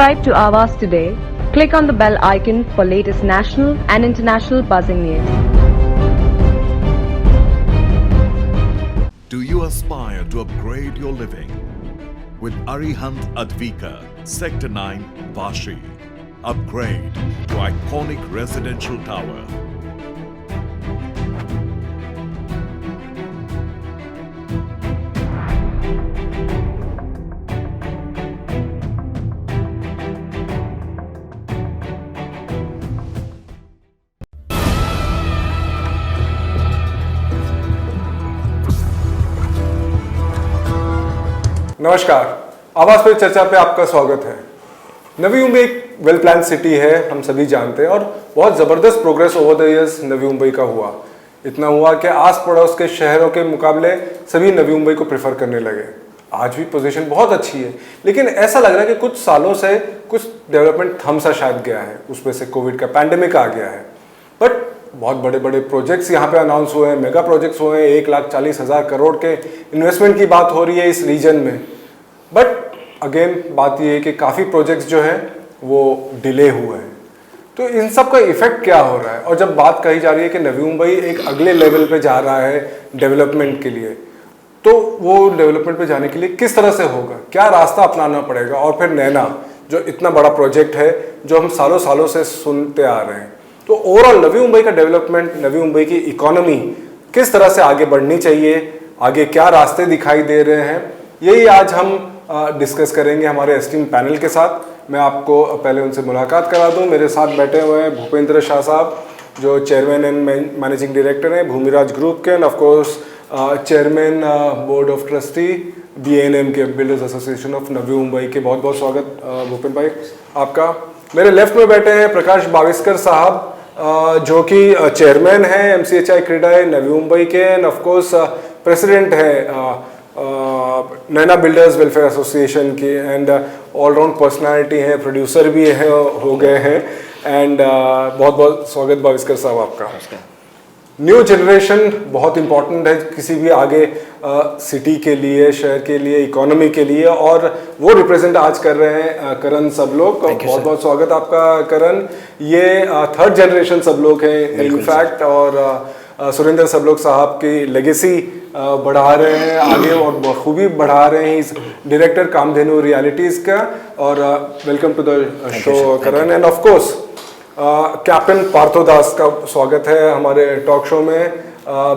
Subscribe to Aavas today. Click on the bell icon for latest national and international buzzing news. Do you aspire to upgrade your living? With Arihant Advika, Sector 9, Vashi. Upgrade to iconic residential tower. नमस्कार, आवास पे चर्चा पे आपका स्वागत है। नवी मुंबई एक well plan city है, हम सभी जानते हैं, और बहुत ज़बरदस्त progress over the years Navi Mumbai का हुआ। इतना हुआ कि आस पड़ोस के शहरों के मुकाबले सभी नवी मुंबई को प्रेफर करने लगे। आज भी पोजीशन बहुत अच्छी है, लेकिन ऐसा लग रहा है कि कुछ सालों से कुछ डेवलपमेंट थम सा शायद गया है। उसमें से कोविड का पैंडेमिक आ गया है, बट बहुत बड़े बड़े प्रोजेक्ट्स यहाँ पे अनाउंस हुए हैं, मेगा प्रोजेक्ट्स हुए हैं। 1,40,000 करोड़ के इन्वेस्टमेंट की बात हो रही है इस रीजन में। बट अगेन बात ये है कि काफ़ी प्रोजेक्ट्स जो हैं वो डिले हुए हैं। तो इन सब का इफेक्ट क्या हो रहा है? और जब बात कही जा रही है कि नवी मुंबई एक अगले लेवल पे जा रहा है डेवलपमेंट के लिए, तो वो डेवलपमेंट पे जाने के लिए किस तरह से होगा, क्या रास्ता अपनाना पड़ेगा? और फिर नैना जो इतना बड़ा प्रोजेक्ट है, जो हम सालों सालों से सुनते आ रहे हैं, तो ओवरऑल नवी मुंबई का डेवलपमेंट, नवी मुंबई की इकोनॉमी किस तरह से आगे बढ़नी चाहिए, आगे क्या रास्ते दिखाई दे रहे हैं, यही आज हम डिस्कस करेंगे हमारे एस्टीम पैनल के साथ। मैं आपको पहले उनसे मुलाकात करा दूं। मेरे साथ बैठे हुए हैं भूपेंद्र शाह साहब, जो चेयरमैन एंड मैनेजिंग डायरेक्टर हैं भूमिराज ग्रुप के, and of course chairman board of trustee BNM के, builders association of Navi Mumbai के। बहुत बहुत स्वागत भूपेंद्र भाई आपका। मेरे लेफ्ट में बैठे हैं प्रकाश बाविस्कर साहब, जो कि चेयरमैन हैं MCHI क्रीडाई नवी मुंबई के, एंड ऑफ कोर्स प्रेसिडेंट है नैना बिल्डर्स वेलफेयर एसोसिएशन की, एंड ऑलराउंड पर्सनालिटी है, प्रोड्यूसर भी है, हो गए हैं। एंड बहुत बहुत स्वागत बाविस्कर साहब आपका। न्यू जनरेशन बहुत इम्पॉर्टेंट है किसी भी आगे सिटी के लिए, शहर के लिए, इकोनॉमी के लिए, और वो रिप्रेजेंट आज कर रहे हैं करण सब लोग। बहुत बहुत स्वागत आपका करण। ये थर्ड जनरेशन सब लोग हैं इनफैक्ट, और सुरेंद्र सब लोग साहब की लेगेसी बढ़ा रहे हैं आगे, और बखूबी बढ़ा रहे हैं इस डायरेक्टर कामधेनु रियलिटीज़ का। और welcome to the show Karan. And of course captain Parthodas का स्वागत है हमारे टॉक शो में।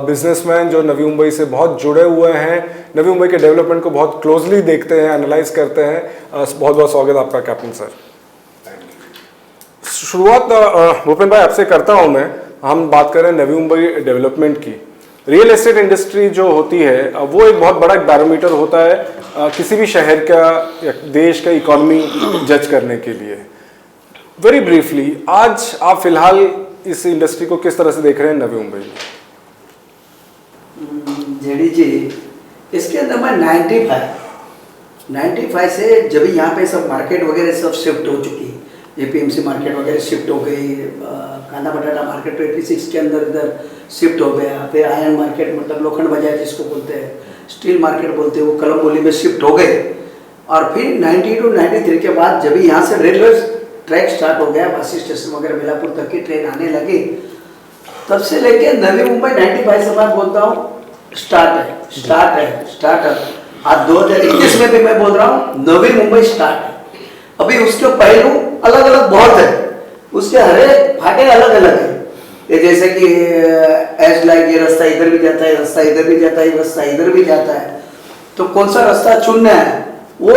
बिजनेसमैन जो नवी मुंबई से बहुत जुड़े हुए हैं, नवी मुंबई के डेवलपमेंट को बहुत क्लोजली देखते हैं, एनालाइज करते हैं। बहुत बहुत स्वागत आपका कैप्टन सर। शुरुआत भूपेंद्र भाई आपसे करता हूँ मैं। हम बात करें नवी मुंबई डेवलपमेंट की। रियल एस्टेट इंडस्ट्री जो होती है वो एक बहुत बड़ा बैरोमीटर होता है किसी भी शहर का या देश का इकोनॉमी जज करने के लिए। वेरी ब्रीफली, आज आप फिलहाल इस इंडस्ट्री को किस तरह से देख रहे हैं नवी मुंबई में? जेडी जी, इसके अंदर मैं 95 से जब यहाँ पे सब मार्केट वगैरह सब शिफ्ट हो चुकी है, APMC मार्केट वगैरह शिफ्ट हो गई, कांदा बटाटा मार्केट 26 के अंदर इधर शिफ्ट हो गया, फिर आयरन मार्केट मतलब लोखंड बाजार जिसको बोलते हैं, स्टील मार्केट बोलते हैं, वो कलमबोली में शिफ्ट हो गए। और फिर 92 93 के बाद जब यहाँ से रेलवे ट्रैक स्टार्ट हो गया, बस स्टेशन वगैरह मिलापुर तक की ट्रेन आने लगी, तब से लेके नवी मुंबई 95 से मैं बोलता हूँ स्टार्ट है। आज 2021 में भी मैं बोल रहा हूँ नवी मुंबई स्टार्ट है। अभी उसके पहलू अलग अलग बहुत है, उसके हरे फाटे अलग अलग है। ये जैसे कि एज लाइक ये रास्ता इधर भी जाता है, रास्ता इधर भी जाता है, रास्ता इधर भी जाता है, तो कौन सा रास्ता चुनना है वो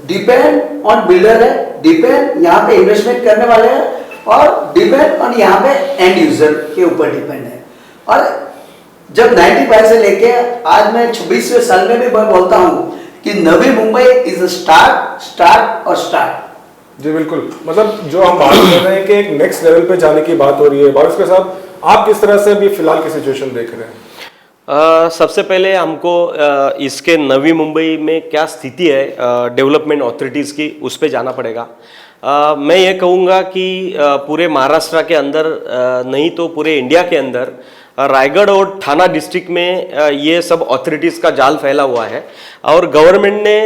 डिपेंड ऑन बिल्डर है, डिपेंड यहाँ पे इन्वेस्टमेंट करने वाले हैं, और डिपेंड ऑन यहाँ पे एंड यूजर के ऊपर डिपेंड है। और जब 95 से लेके आज मैं 26वें साल में भी मैं बोलता हूँ कि नवी मुंबई इज स्टार्ट। जी बिल्कुल, मतलब जो हम बात कर रहे हैं कि एक नेक्स्ट लेवल पे जाने की बात हो रही है। बाविस्कर साहब, आप किस तरह से अभी फिलहाल की सिचुएशन देख रहे हैं? सबसे पहले हमको इसके नवी मुंबई में क्या स्थिति है डेवलपमेंट अथॉरिटीज़ की, उस पे जाना पड़ेगा। मैं ये कहूँगा कि पूरे महाराष्ट्र के अंदर नहीं तो पूरे इंडिया के अंदर रायगढ़ और थाना डिस्ट्रिक्ट में ये सब ऑथोरिटीज का जाल फैला हुआ है और गवर्नमेंट ने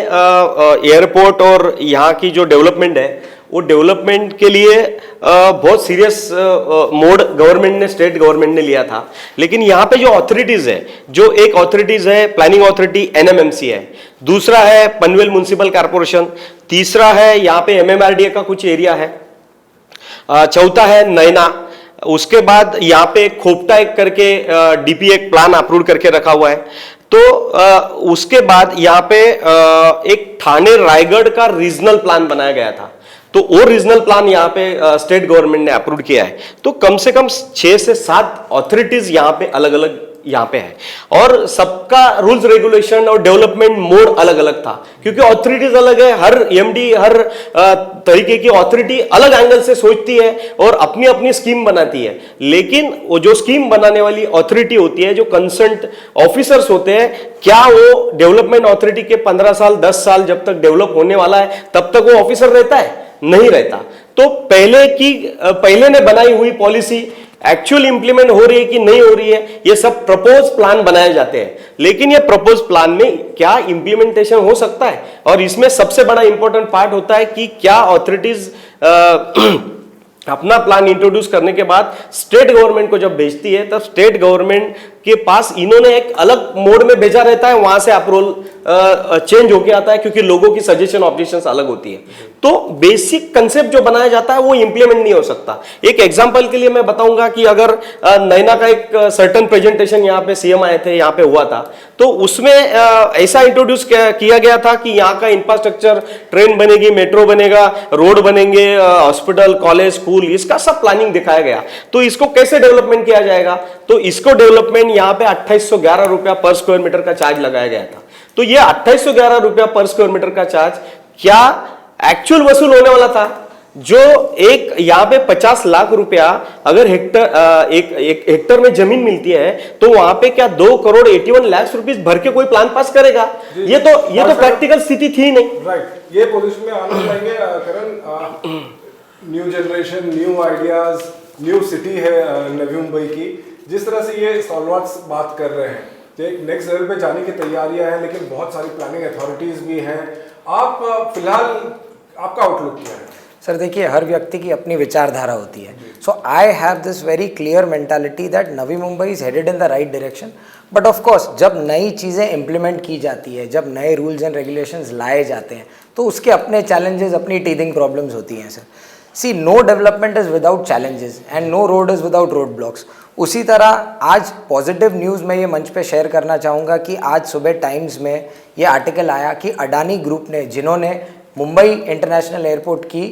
एयरपोर्ट और यहाँ की जो डेवलपमेंट है वो डेवलपमेंट के लिए बहुत सीरियस मोड गवर्नमेंट ने स्टेट गवर्नमेंट ने लिया था। लेकिन यहाँ पे जो ऑथोरिटीज है, जो एक ऑथोरिटीज है प्लानिंग अथॉरिटी एनएमएमसी है, दूसरा है पनवेल म्युनिसिपल कॉर्पोरेशन, तीसरा है यहाँ पे एमएमआरडीए का कुछ एरिया है, चौथा है नैना, उसके बाद यहाँ पे खोपटा एक करके डीपी एक प्लान अप्रूव करके रखा हुआ है। तो उसके बाद यहाँ पे एक ठाणे रायगढ़ का रीजनल प्लान बनाया गया था, तो वो रीजनल प्लान यहाँ पे स्टेट गवर्नमेंट ने अप्रूव किया है। तो कम से कम 6 से 7 ऑथोरिटीज यहाँ पे अलग अलग यहाँ पे है और सबका रूल्स रेगुलेशन और डेवलपमेंट मोड अलग अलग था, क्योंकि ऑथोरिटीज अलग है। हर एमडी हर तरीके की ऑथोरिटी अलग एंगल से सोचती है और अपनी अपनी स्कीम बनाती है। लेकिन वो जो स्कीम बनाने वाली ऑथोरिटी होती है, जो कंसर्न ऑफिसर्स होते हैं, क्या वो डेवलपमेंट ऑथोरिटी के 15 साल 10 साल जब तक डेवलप होने वाला है तब तक वो ऑफिसर रहता है? नहीं रहता। तो पहले ने बनाई हुई पॉलिसी एक्चुअल इंप्लीमेंट हो रही है कि नहीं हो रही है, ये सब प्रपोज प्लान बनाए जाते हैं। लेकिन ये प्रपोज प्लान में क्या इंप्लीमेंटेशन हो सकता है, और इसमें सबसे बड़ा इंपॉर्टेंट पार्ट होता है कि क्या ऑथोरिटीज अपना प्लान इंट्रोड्यूस करने के बाद स्टेट गवर्नमेंट को जब भेजती है तब स्टेट गवर्नमेंट के पास इन्होंने एक अलग मोड में भेजा रहता है, वहां से अप्रूवल चेंज होके आता है, क्योंकि लोगों की सजेशन ऑब्जेक्शंस अलग होती है। तो बेसिक कंसेप्ट जो बनाया जाता है वो इंप्लीमेंट नहीं हो सकता। एक एग्जांपल के लिए मैं बताऊंगा कि अगर नैना का एक सर्टन प्रेजेंटेशन यहाँ पे सीएम आए थे, यहाँ पे हुआ था, तो उसमें ऐसा इंट्रोड्यूस किया गया था कि यहाँ का इंफ्रास्ट्रक्चर, ट्रेन बनेगी, मेट्रो बनेगा, रोड बनेंगे, हॉस्पिटल, कॉलेज, स्कूल, इसका सब प्लानिंग दिखाया गया। तो इसको कैसे डेवलपमेंट किया जाएगा? तो इसको डेवलपमेंट यहाँ पे 2811 रुपया पर स्क्वायर मीटर का चार्ज लगाया गया था। तो ये 2811 रुपया पर स्क्वायर मीटर का चार्ज क्या एक्चुअल वसूल होने वाला था? जो एक यहाँ पे 50 लाख रुपया अगर एक हेक्टर में जमीन मिलती है, तो वहां पे क्या 2 करोड़ 81 लाख रुपीस भर के कोई प्लान पास करेगा? ये तो प्रैक्टिकल स्थिति थी नहीं। राइट, ये पोजीशन में आना चाहिए Karan. New generation, new ideas, new city है नवी मुंबई की। जिस तरह से ये स्टॉलवर्ड्स बात कर रहे हैं, एक नेक्स्ट लेवल पे जाने की तैयारियां हैं, लेकिन बहुत सारी प्लानिंग अथॉरिटीज भी हैं। आप फिलहाल आपका आउटलुक क्या है? सर देखिए, हर व्यक्ति की अपनी विचारधारा होती है। So I have this very clear mentality that Navi Mumbai is headed in the right direction. But of course जब नई चीज़ें इम्प्लीमेंट की जाती है, जब नए रूल्स एंड रेगुलेशंस लाए जाते हैं, तो उसके अपने चैलेंजेस, अपनी टीथिंग प्रॉब्लम्स होती हैं sir. See, no development is without challenges and no road is without road blocks. उसी तरह आज पॉजिटिव न्यूज़ मैं ये मंच पे शेयर करना चाहूँगा कि आज सुबह टाइम्स में ये आर्टिकल आया कि अडानी ग्रुप ने, जिन्होंने मुंबई इंटरनेशनल एयरपोर्ट की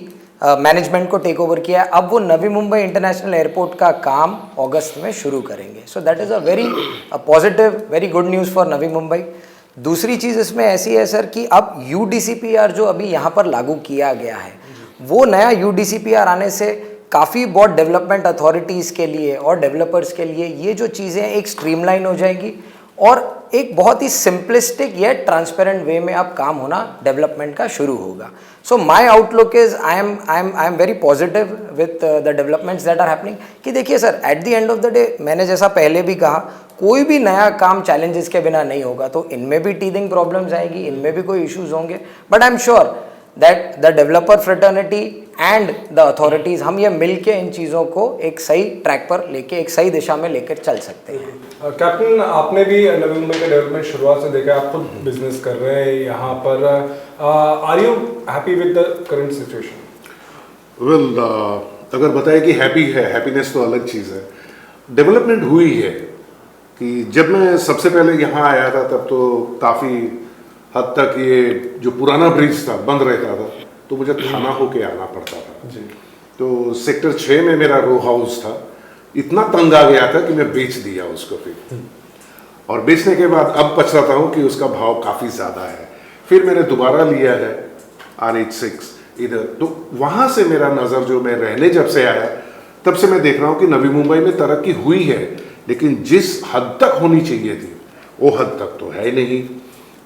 मैनेजमेंट को टेक ओवर किया, अब वो नवी मुंबई इंटरनेशनल एयरपोर्ट का काम अगस्त में शुरू करेंगे। So that is a very positive, very good news for Navi Mumbai. दूसरी चीज़ इसमें ऐसी है सर कि अब UDCPR जो अभी यहाँ पर लागू किया गया है, वो नया UDCPR आने से काफ़ी बहुत डेवलपमेंट अथॉरिटीज़ के लिए और डेवलपर्स के लिए ये जो चीज़ें एक स्ट्रीमलाइन हो जाएंगी और एक बहुत ही सिंपलिस्टिक या ट्रांसपेरेंट वे में अब काम होना डेवलपमेंट का शुरू होगा। So my outlook is I am very positive with the developments that are happening. कि देखिए sir, at the end of the day, मैंने जैसा पहले भी कहा, कोई भी नया काम चैलेंजेस के बिना नहीं होगा। तो इनमें भी टीथिंग प्रॉब्लम्स आएगी, इनमें भी कोई इश्यूज होंगे, but I am sure that the developer fraternity and the authorities, हम ये मिलके इन चीज़ों को एक सही ट्रैक पर लेके, एक सही दिशा में लेकर चल सकते हैं। कैप्टन, आपने भी नवी मुंबई का डेवलपमेंट शुरुआत से देखा, आप खुद बिजनेस कर रहे हैं यहाँ पर। Are you happy with the current situation? Well, अगर बताए कि हैप्पी है, हैप्पीनेस तो अलग चीज़ है। डेवलपमेंट हुई है कि जब मैं सबसे पहले यहाँ आया था तब तो काफ़ी हद तक ये जो पुराना ब्रिज था बंद रहता था, तो मुझे थाना होके आना पड़ता था जी। तो सेक्टर 6 में मेरा रो हाउस था, इतना तंग आ गया था कि मैं बेच दिया उसको फिर। और बेचने के बाद अब पछताता हूँ कि उसका भाव काफ़ी ज़्यादा है। फिर मैंने दोबारा लिया है RH6 इधर, तो वहाँ से मेरा नज़र, जो मैं रहने जब से आया तब से मैं देख रहा हूँ कि नवी मुंबई में तरक्की हुई है, लेकिन जिस हद तक होनी चाहिए थी वो हद तक तो है नहीं।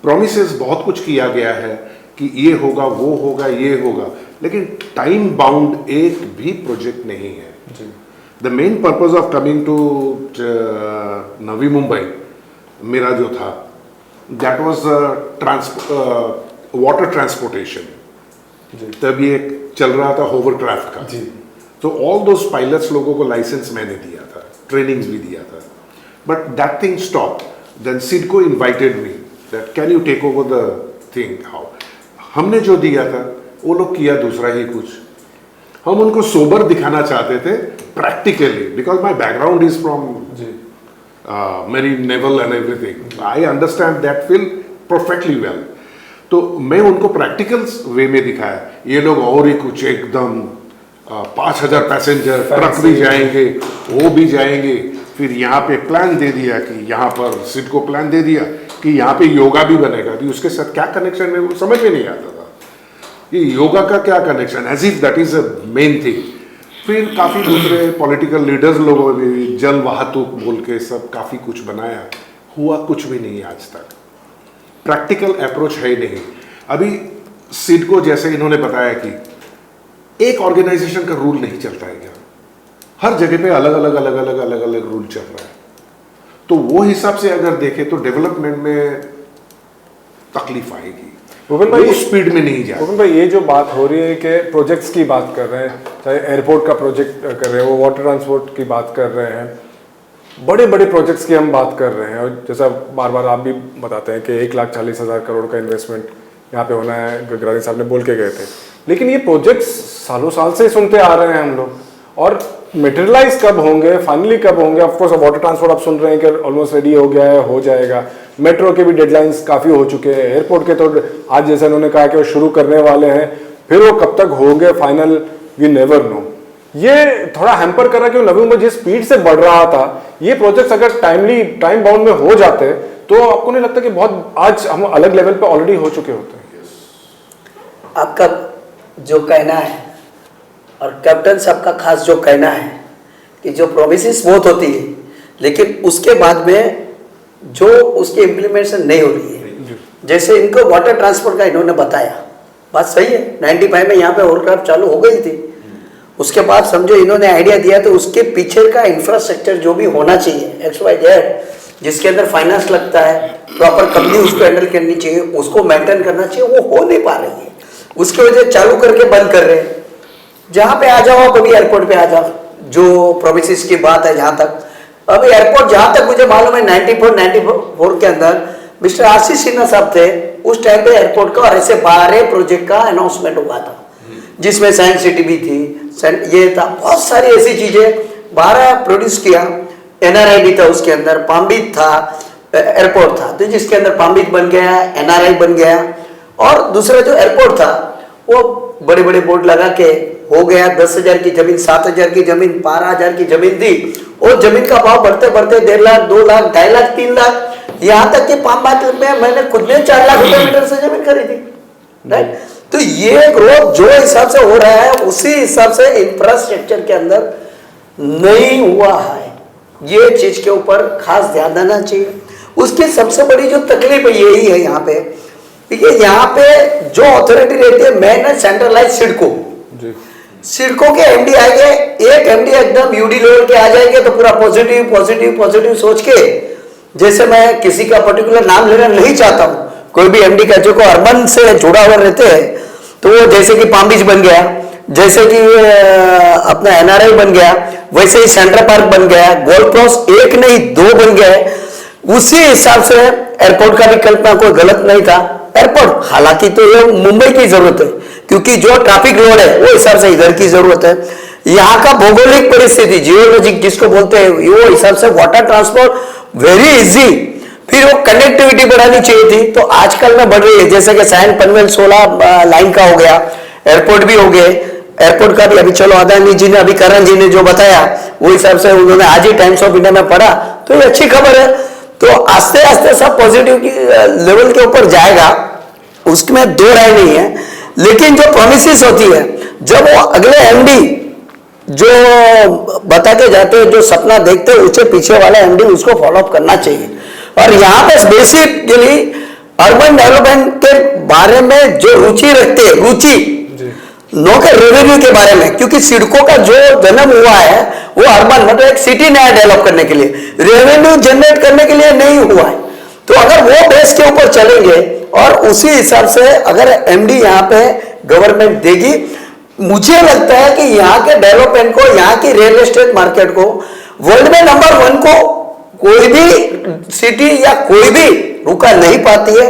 प्रॉमिसेस बहुत कुछ किया गया है कि ये होगा, वो होगा, ये होगा, लेकिन टाइम बाउंड एक भी प्रोजेक्ट नहीं है जी। The main purpose of coming to Navi Mumbai मेरा जो था, दैट वाज वाटर ट्रांसपोर्टेशन। तब ये चल रहा था होवरक्राफ्ट का, तो ऑल दोज पायलट्स लोगों को लाइसेंस मैंने दिया था, ट्रेनिंग्स भी दिया था, but that thing stop. Then CIDCO invited me that can you take over the thing. How हमने जो दिया था वो लोग किया दूसरा ही कुछ। हम उनको सोबर दिखाना चाहते थे practically, because my background is from marine naval and everything, I understand that field perfectly well. तो मैं उनको प्रैक्टिकल वे में दिखाया। ये लोग और ही कुछ एकदम 5000 पैसेंजर ट्रक भी जाएंगे, वो भी जाएंगे। फिर यहाँ पे प्लान दे दिया कि यहाँ पर सिडको प्लान दे दिया कि यहाँ पे योगा भी बनेगा। अभी उसके साथ क्या कनेक्शन है वो समझ में नहीं आता था। ये योगा का क्या connection, as if that is a main thing. फिर काफ़ी दूसरे पॉलिटिकल लीडर्स लोगों ने भी जल वाहतूक बोल के सब काफ़ी कुछ बनाया, हुआ कुछ भी नहीं आज तक। प्रैक्टिकल अप्रोच है ही नहीं। अभी सिडको जैसे इन्होंने बताया कि एक ऑर्गेनाइजेशन का रूल नहीं चलता है क्या, हर जगह पे अलग अलग रूल चल रहा है। तो वो हिसाब से अगर देखें तो डेवलपमेंट में तकलीफ आएगी, भूपेन भाई स्पीड में नहीं जाए। भूपेन भाई ये जो बात हो रही है कि प्रोजेक्ट्स की बात कर रहे हैं, चाहे एयरपोर्ट का प्रोजेक्ट कर रहे हैं, वो वाटर ट्रांसपोर्ट की बात कर रहे हैं, बड़े बड़े प्रोजेक्ट्स की हम बात कर रहे हैं। और जैसा बार बार आप भी बताते हैं कि 1,40,000 करोड़ का इन्वेस्टमेंट यहाँ पे होना है, गडकरी साहब ने बोल के गए थे। लेकिन ये प्रोजेक्ट्स सालों साल से सुनते आ रहे हैं हम लोग, और मटेरियलाइज कब होंगे, फाइनली कब होंगे। ऑफकोर्स वाटर ट्रांसपोर्ट आप सुन रहे हैं कि ऑलमोस्ट रेडी हो गया है, हो जाएगा। मेट्रो के भी डेडलाइंस काफ़ी हो चुके हैं, एयरपोर्ट के तो आज जैसे उन्होंने कहा कि वो शुरू करने वाले हैं, फिर वो कब तक होंगे फाइनल वी नेवर नो। ये थोड़ा हैम्पर कर रहा है कि नवी मुंबई जिस स्पीड से बढ़ रहा था, ये प्रोजेक्ट्स अगर टाइम बाउंड में हो जाते तो आपको नहीं लगता कि बहुत आज हम अलग लेवल पे ऑलरेडी हो चुके होते हैं? आपका जो कहना है और कैप्टन साहब का खास जो कहना है कि जो प्रोमिसेस बहुत होती है, लेकिन उसके बाद में जो उसकी इम्प्लीमेंटेशन नहीं हो रही है। जैसे इनको वाटर ट्रांसपोर्ट का इन्होंने बताया, बात सही है। 95 में यहाँ पे होवरक्राफ्ट चालू हो गई थी। उसके बाद समझो इन्होंने आइडिया दिया, तो उसके पीछे का इंफ्रास्ट्रक्चर जो भी होना चाहिए XYZ, जिसके अंदर फाइनेंस लगता है, प्रॉपर कंपनी उसको हैंडल करनी चाहिए, उसको मेंटेन करना चाहिए, वो हो नहीं पा रही है। उसकी वजह चालू करके बंद कर रहे हैं। जहाँ पे आ जाओ आप, अभी एयरपोर्ट पे आ जाओ, जो प्रोमिसेस की बात है जहाँ तक, अभी एयरपोर्ट जहाँ तक मुझे मालूम है 94 के अंदर मिस्टर आशीष सिन्हा साहब थे, उस टाइम पे एयरपोर्ट का और ऐसे 12 प्रोजेक्ट का अनाउंसमेंट हुआ था, जिसमें साइंस सिटी भी थी, ये था, बहुत सारी ऐसी चीजें 12 प्रोड्यूस किया। NRI भी था उसके अंदर, पामबीत था, एयरपोर्ट था, तो जिसके अंदर पामबीत बन गया, NRI बन गया, और दूसरा जो एयरपोर्ट था वो बड़े बड़े बोर्ड लगा के हो गया। 10,000 की जमीन, 7,000 की जमीन, 12,000 की जमीन थी, और जमीन का भाव बढ़ते बढ़ते 1.5 लाख, 2 लाख, 2.5 लाख, 3 लाख, यहाँ तक कि पामबात में मैंने खुद ने 4 लाख रुपए मीटर से जमीन खरीदी, राइट। तो ये ग्रोथ जो हिसाब से हो रहा है, उसी हिसाब से इंफ्रास्ट्रक्चर के अंदर नहीं हुआ है। ये चीज के ऊपर खास ध्यान देना चाहिए। उसकी सबसे बड़ी जो तकलीफ यही है यहाँ पे, देखिए यहाँ पे जो अथॉरिटी रहती है मेन है सेंट्रलाइज सिडको के MD आएंगे, एक MD एकदम UD लेवल के आ जाएंगे तो पूरा पॉजिटिव सोच के, जैसे मैं किसी का पर्टिकुलर नाम लेना नहीं चाहता हूँ, कोई भी MD का जो को अर्बन से जुड़ा हुआ रहते हैं, तो वो जैसे कि पाम बीच बन गया, जैसे कि अपना NRI बन गया, वैसे ही सेंट्रल पार्क बन गया, गोल्ड क्रॉस 1 नहीं 2 बन गए। उसी हिसाब से एयरपोर्ट का भी कल्पना कोई गलत नहीं था। एयरपोर्ट हालांकि तो ये मुंबई की जरूरत है, क्योंकि जो ट्रैफिक लोड है वो हिसाब से इधर की जरूरत है। यहाँ का भौगोलिक परिस्थिति, जियोलॉजिक जिसको बोलते हैं, वो हिसाब से वाटर ट्रांसपोर्ट वेरी इजी। फिर वो कनेक्टिविटी बढ़ानी चाहिए थी, तो आजकल में बढ़ रही है। जैसे कि सैन पनवेल 16 लाइन का हो गया, एयरपोर्ट भी हो गए, एयरपोर्ट का भी अभी चलो अदानी जी ने, अभी करण जी ने जो बताया वो हिसाब से उन्होंने आज ही टाइम्स ऑफ इंडिया में पढ़ा, तो ये अच्छी खबर है। तो आस्ते आस्ते सब पॉजिटिव की लेवल के ऊपर जाएगा, उसमें दो राय नहीं है। लेकिन जो प्रोमिसेस होती है, जब वो अगले MD जो बता के जाते हैं, जो सपना देखते हैं, उससे पीछे वाला MD उसको फॉलो अप करना चाहिए। और यहाँ पे बेसिकली अर्बन डेवलपमेंट के बारे में जो रुचि रखते हैं, रुचि नो के रेवेन्यू के बारे में, क्योंकि सिडको का जो जन्म हुआ है वो अर्बन मतलब एक सिटी नया डेवलप करने के लिए, रेवेन्यू जनरेट करने के लिए नहीं हुआ है। तो अगर वो बेस के ऊपर चलेंगे और उसी हिसाब से अगर एमडी यहाँ पे गवर्नमेंट देगी, मुझे लगता है कि यहाँ के डेवलपमेंट को, यहाँ की रियल एस्टेट मार्केट को वर्ल्ड में नंबर 1 को कोई भी सिटी या कोई भी रुका नहीं पाती है,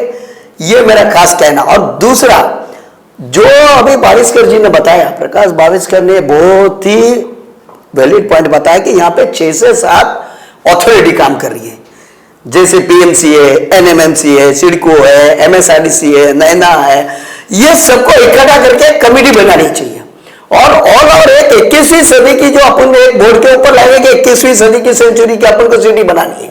ये मेरा खास कहना। और दूसरा जो अभी बाविस्कर जी ने बताया, प्रकाश बाविस्कर ने बहुत ही वैलिड पॉइंट बताया कि यहाँ पे 6 से 7 अथॉरिटी काम कर रही है, जैसे पीएमसी है, एनएमएमसी है, सिडको है, एमएसआरडीसी है, नैना है, ये सबको इकट्ठा करके कमेटी बनानी चाहिए। और ऑल ओवर एक 21वीं सदी की जो अपन एक बोर्ड के ऊपर लाएंगे कि 21वीं सदी की सेंचुरी की अपन को सिटी बनानी है,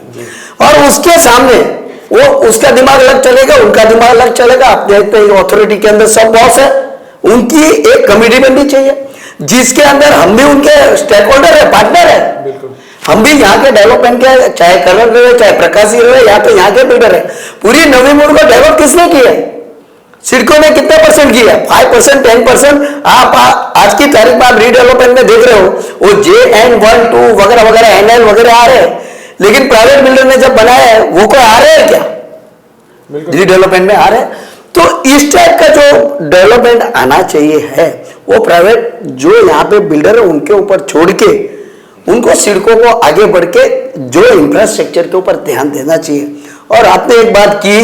और उसके सामने वो उसका दिमाग अलग चलेगा, उनका दिमाग अलग चलेगा। आप देखते हैं अथॉरिटी के अंदर सब बॉस है, उनकी एक कमेटी बननी चाहिए जिसके अंदर हम भी उनके स्टेक होल्डर है, पार्टनर है। हम भी यहाँ के डेवलपमेंट के, चाहे कलर रहे, चाहे प्रकाशी रहे, या तो यहाँ के बिल्डर है। पूरी नवी मुंबई को डेवलप किसने किया है? सिडको ने कितने परसेंट किया? 5%, 10%। आप आज की तारीख में आप रीडेवलपमेंट में देख रहे हो, वो JN1, 2 वगैरह वगैरह, NL वगैरह आ रहे हैं, लेकिन प्राइवेट बिल्डर ने जब बनाया है वो कोई आ रहे हैं क्या? रीडेवलपमेंट में आ रहे हैं। तो इस टाइप का जो डेवलपमेंट आना चाहिए है, वो प्राइवेट जो यहाँ पे बिल्डर है उनके ऊपर छोड़ के, उनको सिडको को आगे बढ़ के जो इंफ्रास्ट्रक्चर के ऊपर ध्यान देना चाहिए। और आपने एक बात की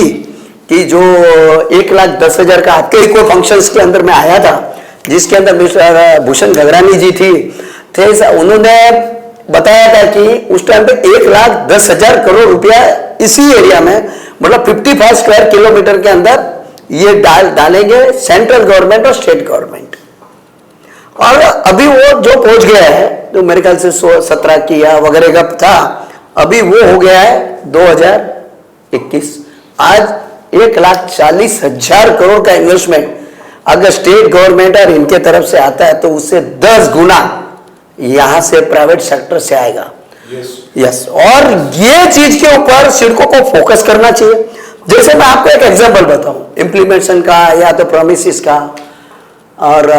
कि जो 1,10,000 का आपके इको फंक्शंस के अंदर में आया था, जिसके अंदर मिस्टर भूषण गगरानी जी थे, उन्होंने बताया था कि उस टाइम पे 1,10,000 करोड़ रुपया इसी एरिया में, मतलब 55 स्क्वायर किलोमीटर के अंदर ये डालेंगे सेंट्रल गवर्नमेंट और स्टेट गवर्नमेंट। और अभी वो जो पहुंच गया है, जो मेरे ख्याल से 17 की या वगैरह का था, अभी वो हो गया है 2021। आज 1,40,000 करोड़ का इन्वेस्टमेंट अगर स्टेट गवर्नमेंट और इनके तरफ से आता है तो उससे 10 गुना यहां से प्राइवेट सेक्टर से आएगा। यस। और ये चीज के ऊपर सिडको को फोकस करना चाहिए। जैसे मैं आपको एक एग्जांपल बताऊं, इम्प्लीमेंटेशन का या तो प्रोमिसेस का, और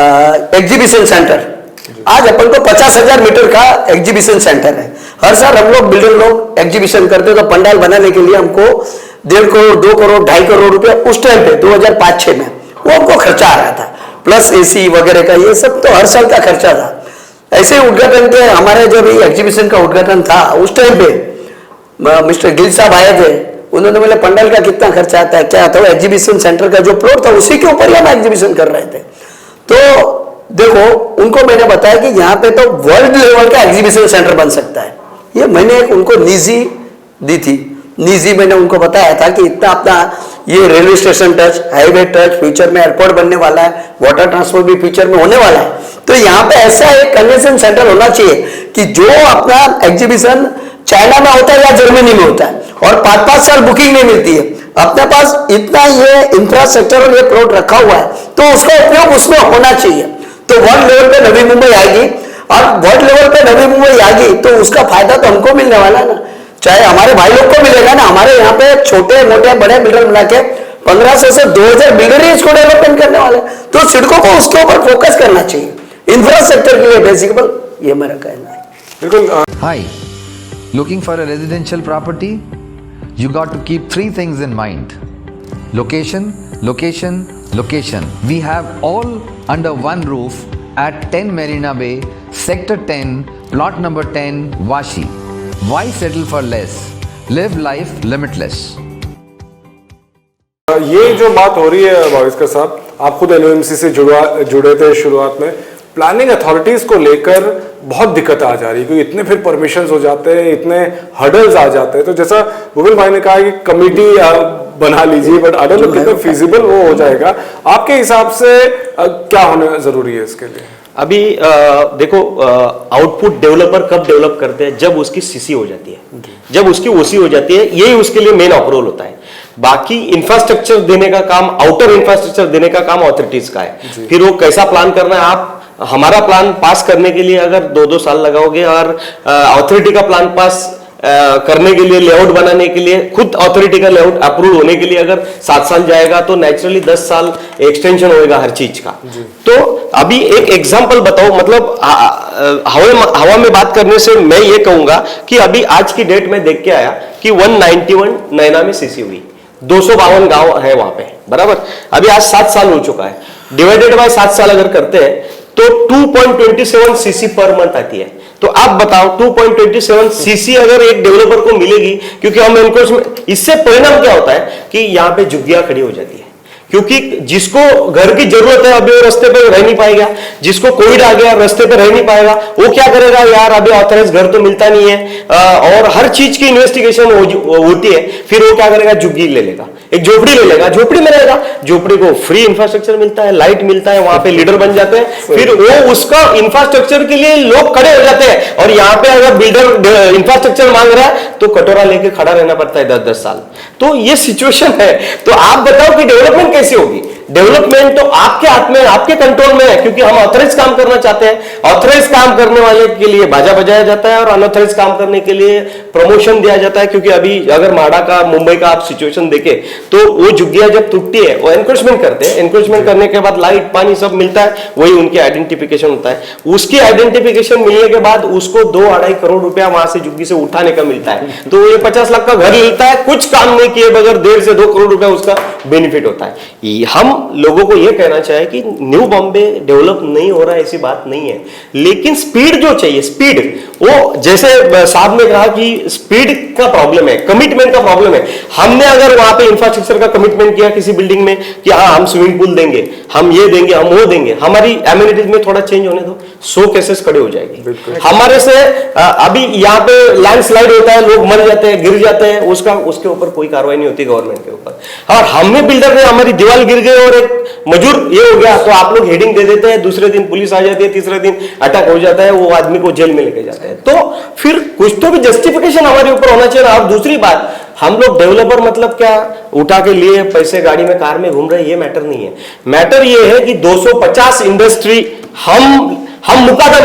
एग्जीबिशन सेंटर। आज अपन को 50,000 मीटर का एग्जीबिशन सेंटर है। हर साल हम लोग बिल्डर लोग एग्जीबिशन करते हैं, तो पंडाल बनाने के लिए हमको 1.5 करोड़, 2 करोड़, 2.5 करोड़ रुपया उस टाइम पे 2005-06 में वो हमको खर्चा आ रहा था, प्लस AC वगैरह का, ये सब तो हर साल का खर्चा था। ऐसे उद्घाटन के हमारे जब एग्जीबिशन का उद्घाटन था उस टाइम पे मिस्टर गिल साहब आए थे, उन्होंने बोले पंडाल का कितना खर्चा आता है, क्या आता है? एग्जीबिशन सेंटर का जो प्लॉट था उसी के ऊपर ही हम एग्जीबिशन कर रहे थे। तो देखो, उनको मैंने बताया कि यहाँ पे तो वर्ल्ड लेवल का एग्जीबिशन सेंटर बन सकता है। ये मैंने एक उनको निजी दी थी, निजी मैंने उनको बताया था कि इतना अपना ये railway station touch, highway touch, future में एयरपोर्ट बनने वाला है, वाटर ट्रांसपोर्ट भी फ्यूचर में होने वाला है। तो यहाँ पे ऐसा एक कन्वेंशन सेंटर होना चाहिए कि जो अपना एग्जीबिशन चाइना में होता है या जर्मनी में होता है, और 5-5 साल बुकिंग नहीं मिलती है, अपने पास इतना ये इंफ्रास्ट्रक्चर और ये प्लॉट रखा हुआ है, तो उसका उपयोग उसमें होना चाहिए। तो वर्ल्ड लेवल पे नवी मुंबई आएगी, और वर्ल्ड लेवल पे नवी मुंबई आएगी तो उसका फायदा तो हमको मिलने वाला है ना, चाहे हमारे भाई लोग को मिलेगा ना। हमारे यहाँ पे छोटे मोटे बड़े बिल्डर मिला के 1500 से 2000 बिल्डर ही इसको डेवलपमेंट करने वाले। तो सिडको को उसके ऊपर फोकस करना चाहिए इंफ्रास्ट्रक्चर के लिए, बेसिकल ये मेरा कहना है। बिल्कुल। Hi, looking for a residential property? You got to keep 3 things in mind. Location, location, location. We have all under one roof at 10 Marina Bay, Sector 10, plot number 10, Vashi. Why settle for less? Live life limitless. ये जो बात हो रही है भाविस्कर साहब, आप खुद NOMC से जुड़े थे शुरुआत में, प्लानिंग अथॉरिटीज को लेकर बहुत दिक्कत आ जा रही है, क्योंकि इतने फिर परमिशंस हो जाते हैं, इतने हर्डल्स आ जाते हैं। तो जैसा भूपेन भाई ने कहा कि कमेटी बना लीजिए, बट आई डोंट नो कितना फिजिबल वो हो जाएगा। आपके हिसाब से क्या होना जरूरी है इसके लिए? अभी देखो, आउटपुट डेवलपर कब डेवलप करते हैं? जब उसकी सीसी हो जाती है, जब उसकी ओसी हो जाती है, यही उसके लिए मेन अप्रूवल होता है। बाकी इंफ्रास्ट्रक्चर देने का काम, आउटर इंफ्रास्ट्रक्चर देने का काम अथॉरिटीज का है। फिर वो कैसा प्लान करना है, आप हमारा प्लान पास करने के लिए अगर 2-2 साल लगाओगे और अथॉरिटी का प्लान पास करने के लिए, लेआउट बनाने के लिए, खुद अथॉरिटी का लेआउट अप्रूव होने के लिए अगर 7 साल जाएगा तो नेचुरली 10 साल एक्सटेंशन होएगा हर चीज का। तो अभी एक एग्जांपल बताओ, मतलब हवा में बात करने से मैं ये कहूंगा कि अभी आज की डेट में देख के आया कि 191 नैना में सीसी हुई, 252 गांव है वहां पे, बराबर। अभी आज 7 साल हो चुका है, डिवाइडेड बाय 7 साल अगर करते हैं तो 2.27 सीसी पर मंथ आती है। तो आप बताओ 2.27 सीसी अगर एक डेवलपर को मिलेगी, क्योंकि हम एनक्रोचमेंट, इससे परिणाम क्या होता है कि यहाँ पे झुग्गियां खड़ी हो जाती है, क्योंकि जिसको घर की जरूरत है अभी वो रास्ते पे रह नहीं पाएगा, जिसको कोविड आ गया रास्ते पे रह नहीं पाएगा, वो क्या करेगा यार, अभी ऑथराइज घर तो मिलता नहीं है, और हर चीज की इन्वेस्टिगेशन होती है, फिर वो क्या करेगा, झुग्गी ले लेगा, एक झोपड़ी ले लेगा, झोपड़ी में रहेगा, झोपड़ी को फ्री इंफ्रास्ट्रक्चर मिलता है, लाइट मिलता है, वहां पे लीडर बन जाते हैं, फिर वो उसका इंफ्रास्ट्रक्चर के लिए लोग खड़े हो जाते हैं, और यहाँ पे अगर बिल्डर इंफ्रास्ट्रक्चर मांग रहा है तो कटोरा लेके खड़ा रहना पड़ता है 10-10 साल। तो ये सिचुएशन है। तो आप बताओ कि डेवलपमेंट कैसी होगी? डेवलपमेंट तो आपके हाथ में, आपके कंट्रोल में है, क्योंकि हम ऑथराइज काम करना चाहते हैं। ऑथराइज काम करने वाले के लिए बाजा बजाया जाता है और अनऑथराइज काम करने के लिए प्रमोशन दिया जाता है। क्योंकि अभी अगर माडा का, मुंबई का आप सिचुएशन देखें तो वो झुग्गियां जब टूटती है वो एनक्रोचमेंट करते हैं, एनक्रोचमेंट करने के बाद लाइट पानी सब मिलता है, वही उनकी आइडेंटिफिकेशन होता है। उसकी आइडेंटिफिकेशन मिलने के बाद उसको 2-2.5 करोड़ रुपया वहां से झुग्गी से उठाने का मिलता है, तो ये 50 लाख का घर मिलता है, कुछ काम नहीं किए बगैर 1.5 से 2 करोड़ रुपया उसका बेनिफिट होता है। हम लोगों को यह कहना चाहिए कि न्यू बॉम्बे डेवलप नहीं हो रहा है, ऐसी बात नहीं है, लेकिन स्पीड जो चाहिए, स्पीड, वो जैसे साहब ने कहा कि स्पीड का प्रॉब्लम है, कमिटमेंट का प्रॉब्लम है। हमने अगर वहां पे इंफ्रास्ट्रक्चर का कमिटमेंट किया किसी बिल्डिंग में कि हाँ हम स्विमिंग पूल देंगे, हम ये देंगे, हम वो देंगे, हमारी एमिनिटीज में थोड़ा चेंज होने दो, 100 केसेस खड़े हो जाएंगे हमारे से। अभी यहाँ पे लैंडस्लाइड होता है, लोग मर जाते हैं, गिर जाते हैं, उसके ऊपर कोई कार्रवाई नहीं होती गवर्नमेंट के ऊपर। और हमें बिल्डर ने, हमारी दीवार गिर गई और एक मजूर ये हो गया तो आप लोग हेडिंग दे देते हैं, दूसरे दिन पुलिस आ जाती है, तीसरे दिन अटैक हो जाता है, वो आदमी को जेल में लेके जाते हैं। तो फिर कुछ तो भी जस्टिफिकेशन हमारे ऊपर होना चाहिए। और दूसरी बात, हम लोग डेवलपर मतलब क्या उठा के लिए पैसे गाड़ी में, कार में घूम रहे हैं, ये मैटर नहीं है। मैटर ये है कि 250 इंडस्ट्री हम मुकादम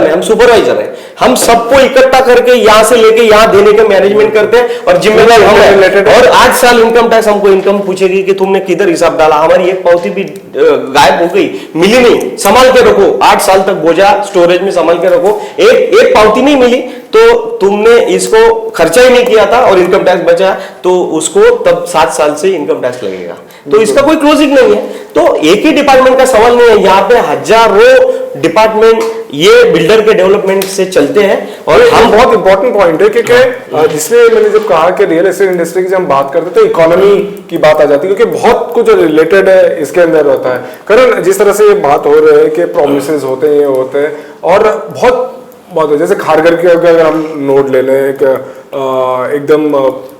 है, हम सुपरवाइजर है, हम सबको इकट्ठा करके यहां से लेके यहां देने का मैनेजमेंट करते हैं और जिम्मेदार हम हैं। और 8 साल इनकम टैक्स हमको इनकम पूछेगी कि तुमने किधर हिसाब डाला, हमारी एक पावती भी गायब हो गई, मिली नहीं, संभाल के रखो, 8 साल तक बोझा स्टोरेज में संभाल के रखो, एक पावती नहीं मिली तो तुमने इसको खर्चा ही नहीं किया था और इनकम टैक्स बचा तो उसको तब 7 साल से इनकम टैक्स लगेगा। तो इसका कोई क्लोजिंग नहीं है। तो एक ही डिपार्टमेंट का सवाल नहीं है, यहाँ पे हजारों डिपार्टमेंट ये बिल्डर के डेवलपमेंट से चलते हैं। और हम बहुत इंपॉर्टेंट पॉइंट है क्योंकि जिसमें मैंने जब कहा कि रियल एस्टेट इंडस्ट्री की जब हम बात करते हैं तो इकोनॉमी की बात आ जाती है, क्योंकि बहुत कुछ रिलेटेड है इसके अंदर होता है। कारण जिस तरह से ये बात हो रही है कि प्रोमिसेस होते हैं, ये होते हैं, और बहुत जैसे खारघर के अगर हम नोड ले लें, एकदम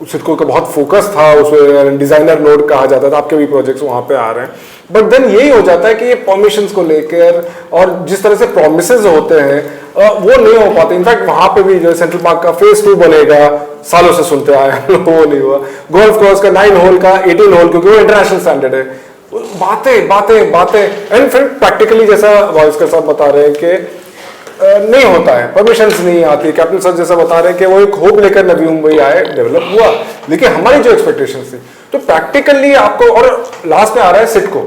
सिडको का बहुत फोकस था उसमें, डिजाइनर नोड कहा जाता था, आपके भी प्रोजेक्ट्स वहां पे आ रहे हैं, बट देन यही हो जाता है कि ये परमिशंस को लेकर और जिस तरह से प्रोमिसेस होते हैं वो नहीं हो पाते। इनफैक्ट वहां पे भी जो सेंट्रल पार्क का फेज 2 बनेगा, सालों से सुनते आए वो नहीं हुआ। गोल्फ कोर्स का 9 होल का 18 होल, क्योंकि वो इंटरनेशनल स्टैंडर्ड है। बातें एंड फिर प्रैक्टिकली जैसा वाइस्कर साहब बता रहे हैं कि नहीं होता है, परमिशंस नहीं आती। कैप्टन सर जैसा बता रहे हैं कि वो एक होप लेकर नवी मुंबई आए, डेवलप हुआ, लेकिन हमारी जो एक्सपेक्टेशन थी तो प्रैक्टिकली आपको, और लास्ट में आ रहा है सिडको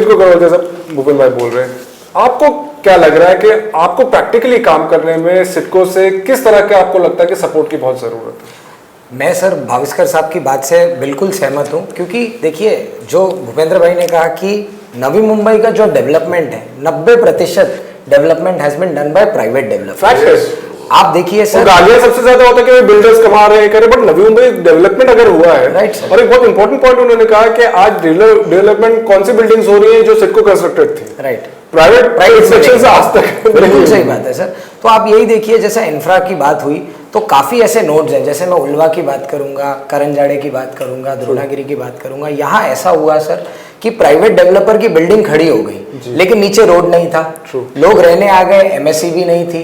का, जैसा भूपेन भाई बोल रहे हैं, आपको क्या लग रहा है कि आपको प्रैक्टिकली काम करने में सिडको से किस तरह के आपको लगता है कि सपोर्ट की बहुत जरूरत है? मैं सर भाविस्कर साहब की बात से बिल्कुल सहमत हूँ, क्योंकि देखिए जो भूपेंद्र भाई ने कहा कि नवी मुंबई का जो डेवलपमेंट है 90% development has been done by private developers. आप देखिए सर, गालियां सबसे ज्यादा होता है कि बिल्डर्स कमा रहे हैं, बट नवी मुंबई डेवलपमेंट अगर हुआ है, राइट। और एक बहुत इंपॉर्टेंट पॉइंट उन्होंने कहा कि आज डेवलपमेंट कौन सी बिल्डिंग्स हो रही है जो सिडको कंस्ट्रक्टेड थी, राइट, प्राइवेट सेक्शन से आज तक। बिल्कुल सही बात है सर। तो आप यही देखिए, जैसे इंफ्रा की बात हुई तो काफ़ी ऐसे नोड्स हैं, जैसे मैं उल्वा की बात करूंगा, करंजाड़े की बात करूंगा, द्रोणागिरी की बात करूंगा। यहाँ ऐसा हुआ सर कि प्राइवेट डेवलपर की बिल्डिंग खड़ी हो गई, लेकिन नीचे रोड नहीं था, लोग रहने आ गए, एमएससीबी नहीं थी,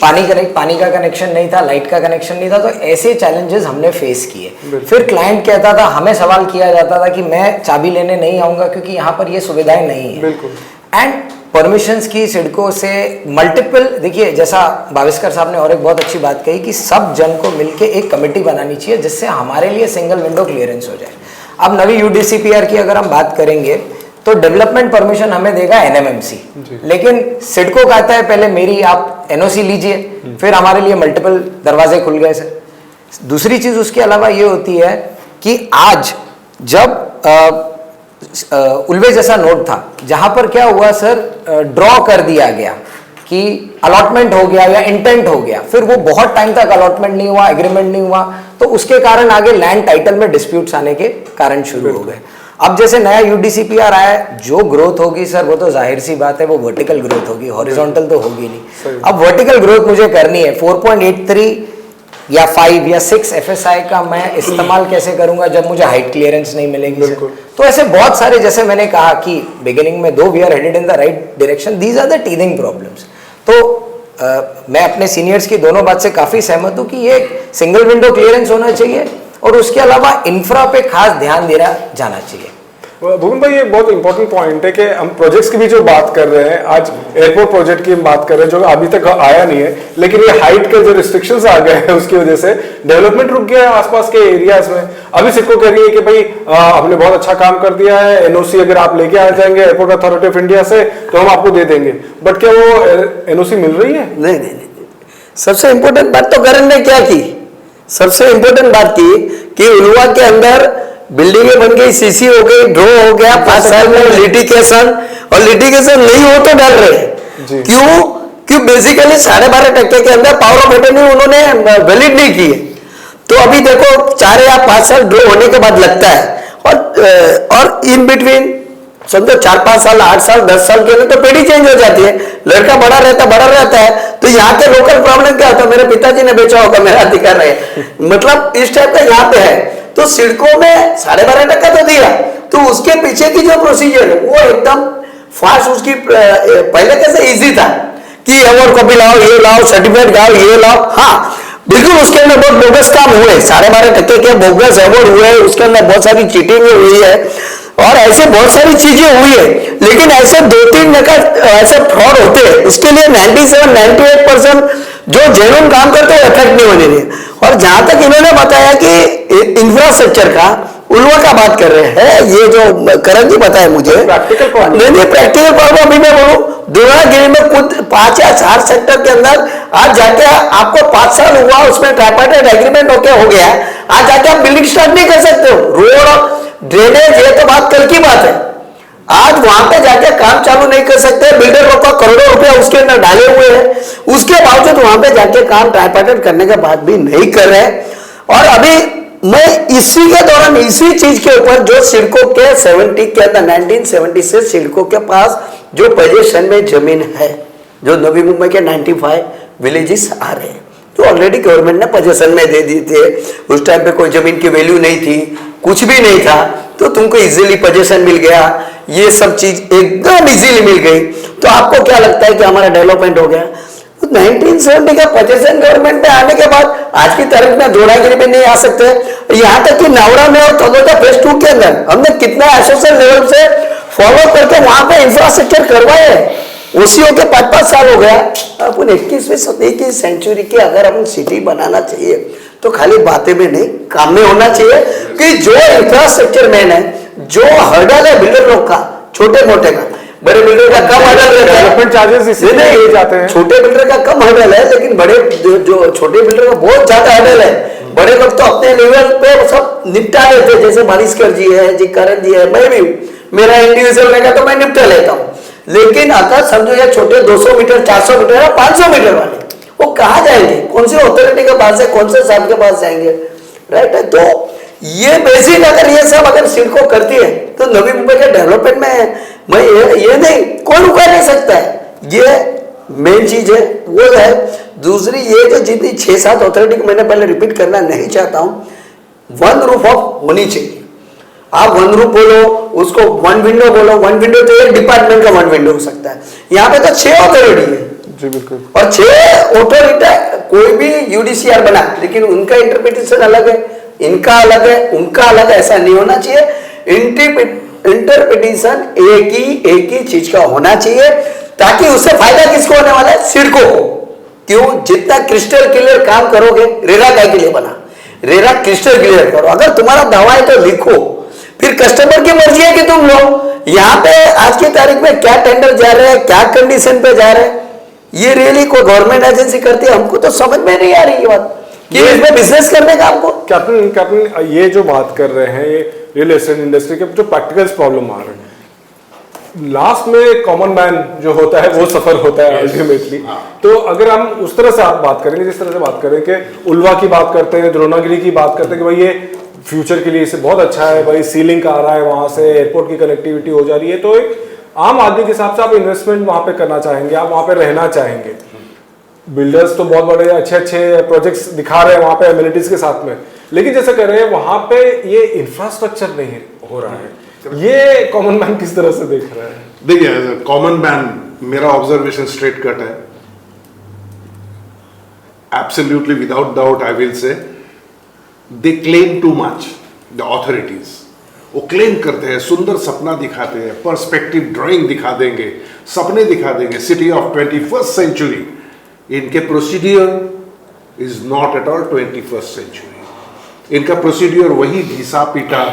पानी का कनेक्शन नहीं था, लाइट का कनेक्शन नहीं था। तो ऐसे चैलेंजेस हमने फेस किए। फिर क्लाइंट कहता था, हमें सवाल किया जाता था कि मैं चाबी लेने नहीं आऊंगा क्योंकि यहाँ पर ये सुविधाएं नहीं है। एंड परमिशंस की सिडको से मल्टीपल, देखिए जैसा भाविस्कर साहब ने और एक बहुत अच्छी बात कही कि सब जन को मिलके एक कमेटी बनानी चाहिए जिससे हमारे लिए सिंगल विंडो क्लियरेंस हो जाए। अब नवी यूडीसीपीआर की अगर हम बात करेंगे तो डेवलपमेंट परमिशन हमें देगा एनएमएमसी, लेकिन सिडको कहता है पहले मेरी आप एनओसी लीजिए, फिर हमारे लिए मल्टीपल दरवाजे खुल गए सर। दूसरी चीज उसके अलावा ये होती है कि आज जब उल्वे जैसा नोट था जहां पर क्या हुआ सर, ड्रॉ कर दिया गया कि अलॉटमेंट हो गया या इंटेंट हो गया, फिर वो बहुत टाइम तक अलॉटमेंट नहीं हुआ, एग्रीमेंट नहीं हुआ, तो उसके कारण आगे लैंड टाइटल में डिस्प्यूट्स आने के कारण शुरू हो गए। अब जैसे नया यूडीसीपीआर आया है, जो ग्रोथ होगी सर वो तो जाहिर सी बात है वो वर्टिकल ग्रोथ होगी, हॉरिजॉन्टल तो होगी नहीं। अब वर्टिकल ग्रोथ मुझे करनी है, 4.83 या 5 या 6 FSI का मैं इस्तेमाल कैसे करूंगा जब मुझे हाइट क्लियरेंस नहीं मिलेगी सर? तो ऐसे बहुत सारे, जैसे मैंने कहा कि बिगिनिंग में दो we are headed in the right direction, these are the teething problems. तो मैं अपने सीनियर्स की दोनों बात से काफी सहमत हूं कि ये सिंगल विंडो क्लियरेंस होना चाहिए और उसके अलावा इंफ्रा पे खास ध्यान देना जाना चाहिए। भूमन भाई, ये बहुत इंपॉर्टेंट पॉइंट है कि हम प्रोजेक्ट्स की भी जो बात कर रहे हैं, आज एयरपोर्ट प्रोजेक्ट की बात कर रहे हैं जो अभी तक आया नहीं है, लेकिन ये हाइट के जो रिस्ट्रिक्शंस आ गए हैं उसकी वजह से डेवलपमेंट रुक गया है आसपास के एरियाज में। अभी सिडको कह रही है कि भाई हमने बहुत अच्छा काम कर दिया है, एनओसी अगर आप लेके आ जाएंगे एयरपोर्ट अथॉरिटी ऑफ इंडिया से तो हम आपको दे देंगे, बट क्या वो एनओसी मिल रही है? नहीं। सबसे इंपॉर्टेंट बात तो करण ने क्या की, सबसे इंपॉर्टेंट बात की कि उलवा के अंदर बिल्डिंगें बन गई, सीसी हो गई, ड्रॉ हो गया, 5 साल में लिटिगेशन, और लिटिगेशन नहीं हो तो डर रहे हैं। क्यों बेसिकली 12.5% के अंदर पावर ऑफ अटॉर्नी उन्होंने वैलिड नहीं की है। तो अभी देखो 4 या 5 साल ड्रॉ होने के बाद लगता है, और इन बिटवीन समझो 4-5 साल, 8 साल, 10 साल के अंदर तो पीढ़ी चेंज हो जाती है, लड़का बड़ा रहता है। तो यहाँ के लोकल प्रॉब्लम क्या होता है, मेरे पिताजी ने बेचा होगा, मेरा अधिकार है, मतलब इस टाइप का यहाँ पे है। तो सिडको में 12.5% तो दिया, तो उसके पीछे की जो प्रोसीजर है वो एकदम फास्ट, उसकी पहले कैसे इजी था कि अवार्ड कॉपी लाओ, ये लाओ, सर्टिफिकेट लाओ, ये लाओ। हाँ बिल्कुल, उसके अंदर बहुत बोगस काम हुए, 12.5% के बोगस अवार्ड हुए, उसके अंदर बहुत सारी चीटिंग हुई है और ऐसे बहुत सारी चीजें हुई है। लेकिन ऐसे 2-3 ऐसे फ्रॉड होते हैं, उसके लिए 97-98% जो जेन्युइन काम करते हैं इफेक्ट नहीं होने दें। और जहां तक इन्होंने बताया कि इंफ्रास्ट्रक्चर का, उल्वा का बात कर रहे हैं, ये जो करण जी बताया मुझे प्रैक्टिकल प्रॉब्लम, अभी मैं बोलूं देवनागिरी में खुद 5 या 4 सेक्टर के अंदर आज जाके आपको 5 साल हुआ, उसमें ट्राइपार्टाइट एग्रीमेंट हो गया, आज जाके आप बिल्डिंग स्टार्ट नहीं कर सकते हो। रोड, ड्रेनेज, ये तो बात कल की बात है, आज वहां पे जाके काम चालू नहीं कर सकते। बिल्डर लोग का करोड़ों रुपया उसके अंदर डाले हुए हैं, उसके बावजूद वहां पे जाके काम ट्राइपार्टाइट करने के बाद भी नहीं कर रहे। और अभी मैं इसी के दौरान इसी चीज के ऊपर जो सिडको के 70 के अंदर 1970 से सिडको के पास जो पोजीशन में जमीन है, जो नवी मुंबई के 95 विलेजेस आ रहे हैं, तो ऑलरेडी गवर्नमेंट ने पोजीशन में दे दिए थे। उस टाइम पे कोई जमीन की वैल्यू नहीं थी, कुछ भी नहीं था, तो तुमको इजीली पोजीशन मिल गया, ये सब चीज एकदम इजीली मिल गई। तो आपको क्या लगता है कि हमारा डेवलपमेंट हो गया? 1970 का पोजीशन गवर्नमेंट में आने के बाद आज की तारीख में जोड़ागिरी में नहीं आ सकते। यहाँ तक कि नावड़ा में और तलोजा फेज 2 के अंदर हमने कितना एसोसिएशन लेवल से फॉलो करके वहां पे इंफ्रास्ट्रक्चर करवाए, ओसीओ के 5-5 साल हो गया। अपन 21वीं सदी की सेंचुरी की अगर अपन सिटी बनाना चाहिए तो खाली बातें में नहीं, काम में होना चाहिए कि जो इंफ्रास्ट्रक्चर मैन है, जो हर्डल है बिल्डर लोग का, छोटे मोटे का, बड़े बिल्डर का कम हर्डल रहता है, डेवलपमेंट चार्जेस इसलिए जाते हैं, छोटे बिल्डर का कम हर्डल है, लेकिन बड़े जो छोटे बिल्डर का बहुत ज्यादा हर्डल है। बड़े लोग तो अपने लेवल पे सब निपटा लेते हैं, जैसे भाविस्कर जी है, जी करण जी है, मैं भी, मेरा इंडिविजुअल रहेगा तो मैं निपटा लेता हूँ। लेकिन अगर समझो या छोटे 200 मीटर, 400 मीटर या 500 मीटर वाले, वो कहाँ जाएंगे, कौन सी अथॉरिटी के पास है, कौन से साहब के पास जाएंगे, राइट है? तो ये बेसिक अगर ये सब अगर सिडको करती है तो नवी मुंबई के डेवलपमेंट में मैं ये नहीं, कोई रुका नहीं सकता है। ये मेन चीज है, वो है। दूसरी ये जो जितनी 6-7 अथॉरिटी को मैंने पहले रिपीट करना नहीं चाहता हूँ, वन रूफ ऑफ होनी चाहिए। आप वन रूफ बोलो, उसको वन विंडो बोलो, वन विंडो तो एक डिपार्टमेंट का वन विंडो हो सकता है। यहाँ पे तो 6 अथॉरिटी है जी, बिल्कुल, और 6 अथॉरिटी, कोई भी यूडीसीआर बना, लेकिन उनका इंटरप्रिटेशन अलग है, इनका अलग है, उनका अलग है, ऐसा नहीं होना चाहिए। इंटरप्रिटेशन एक ही चीज का होना चाहिए। ताकि उससे फायदा किसको होने वाला है? सिडको को। क्यों? जितना क्रिस्टल क्लियर काम करोगे, रेरा काय के लिए बना, रेरा क्रिस्टल क्लियर करो। अगर तुम्हारा दावा है तो लिखो, फिर कस्टमर की मर्जी है कि तुम लो। यहाँ पे आज की तारीख में क्या टेंडर जा रहे हैं, क्या कंडीशन पे जा रहे हैं, ये रियली कोई गवर्नमेंट एजेंसी करती है? हमको तो समझ में नहीं आ रही ये बात कि इसमें बिजनेस करने का हमको। कैप्टन ये जो बात कर रहे हैं, ये रियल एस्टेट इंडस्ट्री के जो प्रैक्टिकल प्रॉब्लम आ रहे हैं, लास्ट में कॉमन मैन जो होता है वो सफर होता है अल्टीमेटली। तो अगर हम उस तरह से आप बात करेंगे, जिस तरह से बात करें कि उल्वा की बात करते हैं, द्रोणागिरी की बात करते हैं कि भाई ये फ्यूचर के लिए इसे बहुत अच्छा है, भाई सीलिंग का आ रहा है, वहां से एयरपोर्ट की कनेक्टिविटी हो जा रही है, तो एक आम आदमी के हिसाब से आप इन्वेस्टमेंट वहां पे करना चाहेंगे, आप वहां पे रहना चाहेंगे। बिल्डर्स तो बहुत बड़े अच्छे अच्छे प्रोजेक्ट्स दिखा रहे हैं वहां पे एमिनिटीज के साथ में, लेकिन जैसे कह रहे हैं वहां पे ये इंफ्रास्ट्रक्चर नहीं हो रहा है। ये कॉमन मैन किस तरह से देख रहा है? देखिए, कॉमन मैन, मेरा ऑब्जर्वेशन स्ट्रेट कट है, absolutely without doubt I will say they claim too much, the authorities वो क्लेम करते हैं, सुंदर सपना दिखाते हैं, पर्सपेक्टिव ड्राइंग दिखा देंगे, सपने दिखा देंगे, सिटी ऑफ 21st सेंचुरी। इनके procedure is not at all 21st century. इनका प्रोसीडियर वही घिसा पीटा,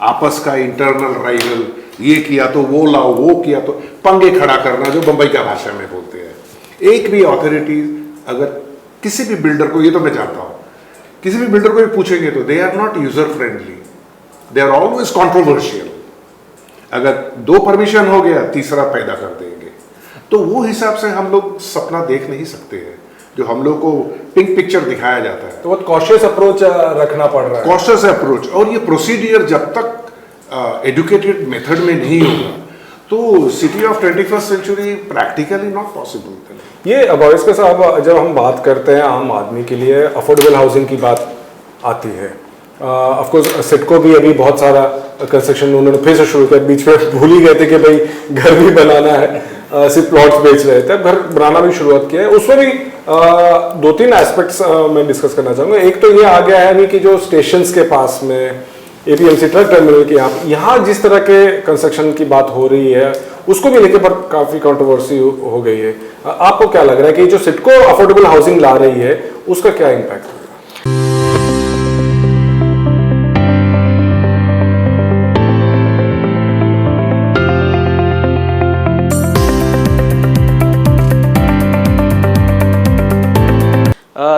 आपस का इंटरनल राइवल, ये किया तो वो लाओ, वो किया तो पंगे खड़ा करना, जो बंबई का भाषा में बोलते हैं। एक भी अथॉरिटी अगर किसी भी बिल्डर को, ये तो मैं जानता हूं, किसी भी बिल्डर को भी पूछेंगे तो they are not user friendly, they are always controversial. अगर 2 परमिशन हो गया, तीसरा पैदा कर देंगे। तो वो हिसाब से हम लोग सपना देख नहीं सकते हैं, जो हम लोग को पिंक पिक्चर दिखाया जाता है। तो बहुत कॉशियस अप्रोच रखना पड़ रहा है, कॉशियस अप्रोच। और ये प्रोसीडियर जब तक एजुकेटेड मेथड में नहीं होगा तो city of 21st century practically not possible. ये अवॉइस्कर साहब, जब हम बात करते हैं आम आदमी के लिए अफोर्डेबल हाउसिंग की बात आती है, ऑफ कोर्स सिडको भी अभी बहुत सारा कंस्ट्रक्शन उन्होंने फिर से शुरू किया, बीच में भूल ही गए थे कि भाई घर भी बनाना है, सिर्फ प्लॉट्स बेच रहे थे, घर बनाना भी शुरुआत किया है। उसमें भी 2-3 एस्पेक्ट्स मैं डिस्कस करना चाहूँगा। एक तो ये आ गया है नहीं कि जो स्टेशंस के पास में एपीएमसी ट्रक टर्मिनल के यहाँ जिस तरह के कंस्ट्रक्शन की बात हो रही है, उसको भी लेकर पर काफ़ी कंट्रोवर्सी हो गई है। आपको क्या लग रहा है कि जो सिडको अफोर्डेबल हाउसिंग ला रही है, उसका क्या इम्पैक्ट होगा?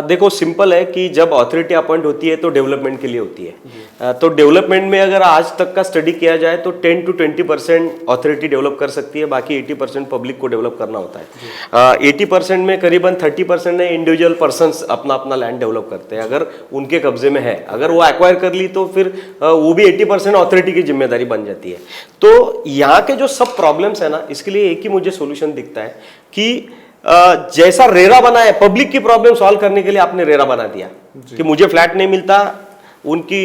देखो, सिंपल है कि जब अथॉरिटी अपॉइंट होती है तो डेवलपमेंट के लिए होती है। तो डेवलपमेंट में अगर आज तक का स्टडी किया जाए तो 10 to 20% अथॉरिटी डेवलप कर सकती है, बाकी 80% पब्लिक को डेवलप करना होता है। 80% में करीबन 30% है इंडिविजुअल पर्सन्स अपना अपना लैंड डेवलप करते हैं, अगर उनके कब्जे में है। अगर वो एक्वायर कर ली तो फिर वो भी 80% अथॉरिटी की जिम्मेदारी बन जाती है। तो यहाँ के जो सब प्रॉब्लम्स है ना, इसके लिए एक ही मुझे सोल्यूशन दिखता है कि जैसा रेरा बना है, पब्लिक की प्रॉब्लम सॉल्व करने के लिए आपने रेरा बना दिया कि मुझे फ्लैट नहीं मिलता, उनकी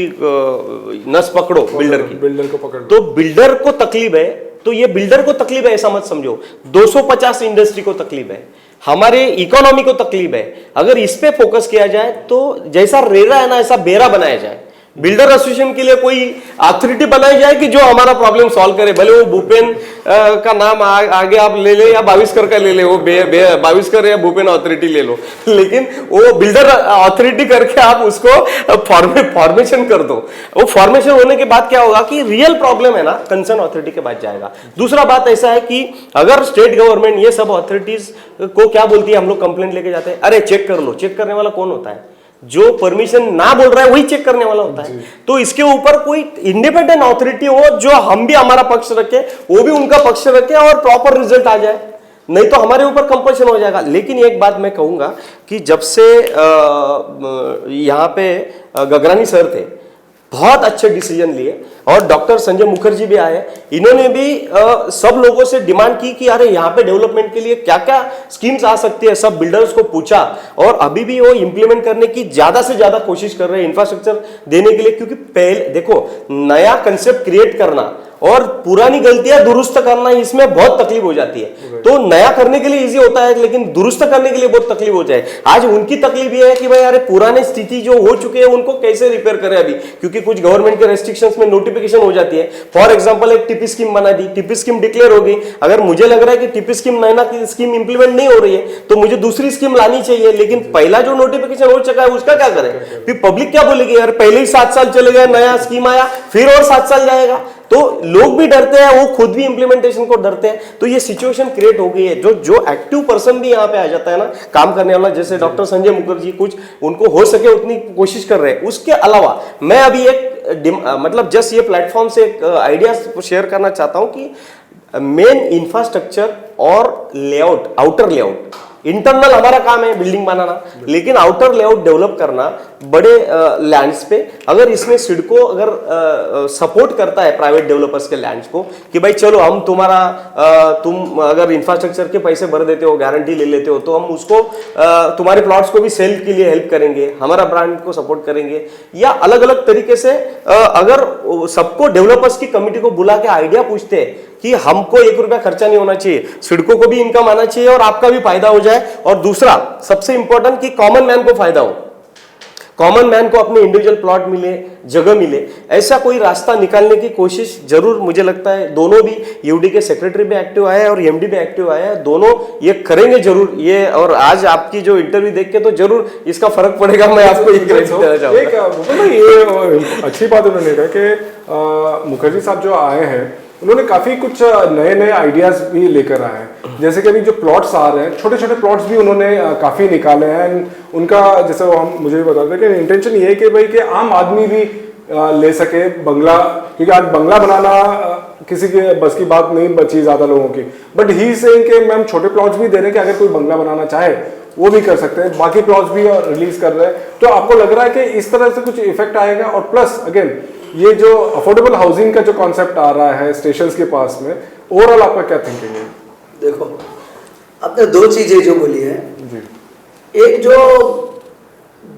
नस पकड़ो बिल्डर की, बिल्डर को पकड़। तो बिल्डर को तकलीफ है, तो ये बिल्डर को तकलीफ है ऐसा मत समझो, 250 इंडस्ट्री को तकलीफ है, हमारे इकोनॉमी को तकलीफ है। अगर इस पे फोकस किया जाए तो जैसा रेरा है ना, ऐसा बेरा बनाया जाए। बिल्डर एसोसिएशन के लिए कोई अथॉरिटी बनाई जाए कि जो हमारा प्रॉब्लम सॉल्व करे, भले वो भूपेन का नाम आगे आप ले ले या बाविस्कर का ले ले, वो बाविस्कर या भूपेन अथॉरिटी ले लो, लेकिन वो बिल्डर अथॉरिटी करके आप उसको फॉर्मेशन कर दो। वो फॉर्मेशन होने के बाद क्या होगा कि रियल प्रॉब्लम है ना, कंसर्न अथॉरिटी के पास जाएगा। दूसरा बात ऐसा है कि अगर स्टेट गवर्नमेंट ये सब अथॉरिटीज को क्या बोलती है, हम लोग कंप्लेंट लेके जाते हैं, अरे चेक कर लो। चेक करने वाला कौन होता है? जो परमिशन ना बोल रहा है वही चेक करने वाला होता है। तो इसके ऊपर कोई इंडिपेंडेंट अथॉरिटी हो जो हम भी हमारा पक्ष रखे, वो भी उनका पक्ष रखे और प्रॉपर रिजल्ट आ जाए, नहीं तो हमारे ऊपर कंपल्शन हो जाएगा। लेकिन एक बात मैं कहूंगा कि जब से यहाँ पे गगरानी सर थे, बहुत अच्छे डिसीजन लिए, और डॉक्टर संजय मुखर्जी भी आए, इन्होंने भी सब लोगों से डिमांड की कि अरे यहाँ पे डेवलपमेंट के लिए क्या क्या स्कीम्स आ सकती है, सब बिल्डर्स को पूछा, और अभी भी वो इंप्लीमेंट करने की ज्यादा से ज्यादा कोशिश कर रहे हैं, इंफ्रास्ट्रक्चर देने के लिए। क्योंकि पहले देखो, नया कंसेप्ट क्रिएट करना और पुरानी गलतियां दुरुस्त करना इसमें बहुत तकलीफ हो जाती है। तो नया करने के लिए इजी होता है, लेकिन दुरुस्त करने के लिए बहुत तकलीफ हो जाए। आज उनकी तकलीफ ये है कि भाई अरे पुराने स्थिति जो हो चुके हैं उनको कैसे रिपेयर करें अभी, क्योंकि कुछ गवर्नमेंट के रेस्ट्रिक्शंस में नोटिफिकेशन हो जाती है। फॉर एग्जांपल एक टीपी स्कीम बना दी, टीपी स्कीम डिक्लेयर हो गई, अगर मुझे लग रहा है कि टीपी स्कीम नया स्कीम इंप्लीमेंट नहीं हो रही है तो मुझे दूसरी स्कीम लानी चाहिए, लेकिन पहला जो नोटिफिकेशन हो चुका है उसका क्या करें? फिर पब्लिक क्या बोलेगी, यार पहले ही 7 साल चले गए, नया स्कीम आया फिर और 7 साल जाएगा। तो लोग भी डरते हैं, वो खुद भी इंप्लीमेंटेशन को डरते हैं। तो ये सिचुएशन क्रिएट हो गई है। जो एक्टिव पर्सन भी यहाँ पे आ जाता है ना, काम करने वाला, जैसे डॉक्टर संजय मुखर्जी, कुछ उनको हो सके उतनी कोशिश कर रहे हैं। उसके अलावा मैं अभी एक मतलब जस्ट ये प्लेटफॉर्म से एक आइडिया शेयर करना चाहता हूं कि मेन इंफ्रास्ट्रक्चर और लेआउट, आउटर लेआउट, इंटरनल हमारा काम है बिल्डिंग बनाना, लेकिन आउटर लेआउट डेवलप करना बड़े लैंड्स पे, अगर इसमें सिडको अगर सपोर्ट करता है प्राइवेट डेवलपर्स के लैंड्स को कि भाई चलो हम तुम अगर इंफ्रास्ट्रक्चर के पैसे भर देते हो, गारंटी ले लेते हो, तो हम उसको तुम्हारे प्लॉट्स को भी सेल के लिए हेल्प करेंगे, हमारा ब्रांड को सपोर्ट करेंगे, या अलग अलग तरीके से अगर सबको डेवलपर्स की कमिटी को बुला के आइडिया पूछते हैं कि हमको 1 रुपया खर्चा नहीं होना चाहिए, सिडको को भी इनकम आना चाहिए और आपका भी फायदा हो जाए, और दूसरा सबसे इंपॉर्टेंट कि कॉमन मैन को फायदा हो, कॉमन मैन को अपने इंडिविजुअल प्लॉट मिले, जगह मिले, ऐसा कोई रास्ता निकालने की कोशिश जरूर मुझे लगता है दोनों भी, यूडी के सेक्रेटरी भी एक्टिव आए और एमडी भी एक्टिव आए हैं, दोनों ये करेंगे जरूर ये। और आज आपकी जो इंटरव्यू देख के तो जरूर इसका फर्क पड़ेगा, मैं आपको ये देना चाहूंगा। ये अच्छी बात उन्होंने कहा कि मुखर्जी साहब जो आए हैं उन्होंने काफी कुछ नए नए आइडियाज भी लेकर आए हैं। जैसे कि अभी जो प्लॉट्स आ रहे हैं, छोटे छोटे प्लॉट्स भी उन्होंने काफी निकाले हैं। उनका जैसे हम मुझे भी बता दें कि इंटेंशन ये है कि भाई कि आम आदमी भी ले सके बंगला, क्योंकि आज बंगला बनाना किसी के बस की बात नहीं बची ज्यादा लोगों की, बट ही सेइंग कि मैम छोटे प्लॉट्स भी दे रहे हैं कि अगर कोई बंगला बनाना चाहे वो भी कर सकते हैं, बाकी प्लॉट्स भी रिलीज कर रहे हैं। तो आपको लग रहा है कि इस तरह से कुछ इफेक्ट आएगा? और प्लस अगेन ये जो अफोर्डेबल हाउसिंग का जो कॉन्सेप्ट आ रहा है स्टेशंस के पास में, ओवरऑल आपका क्या थिंकिंग है? देखो, आपने 2 चीजें जो बोली है जी। एक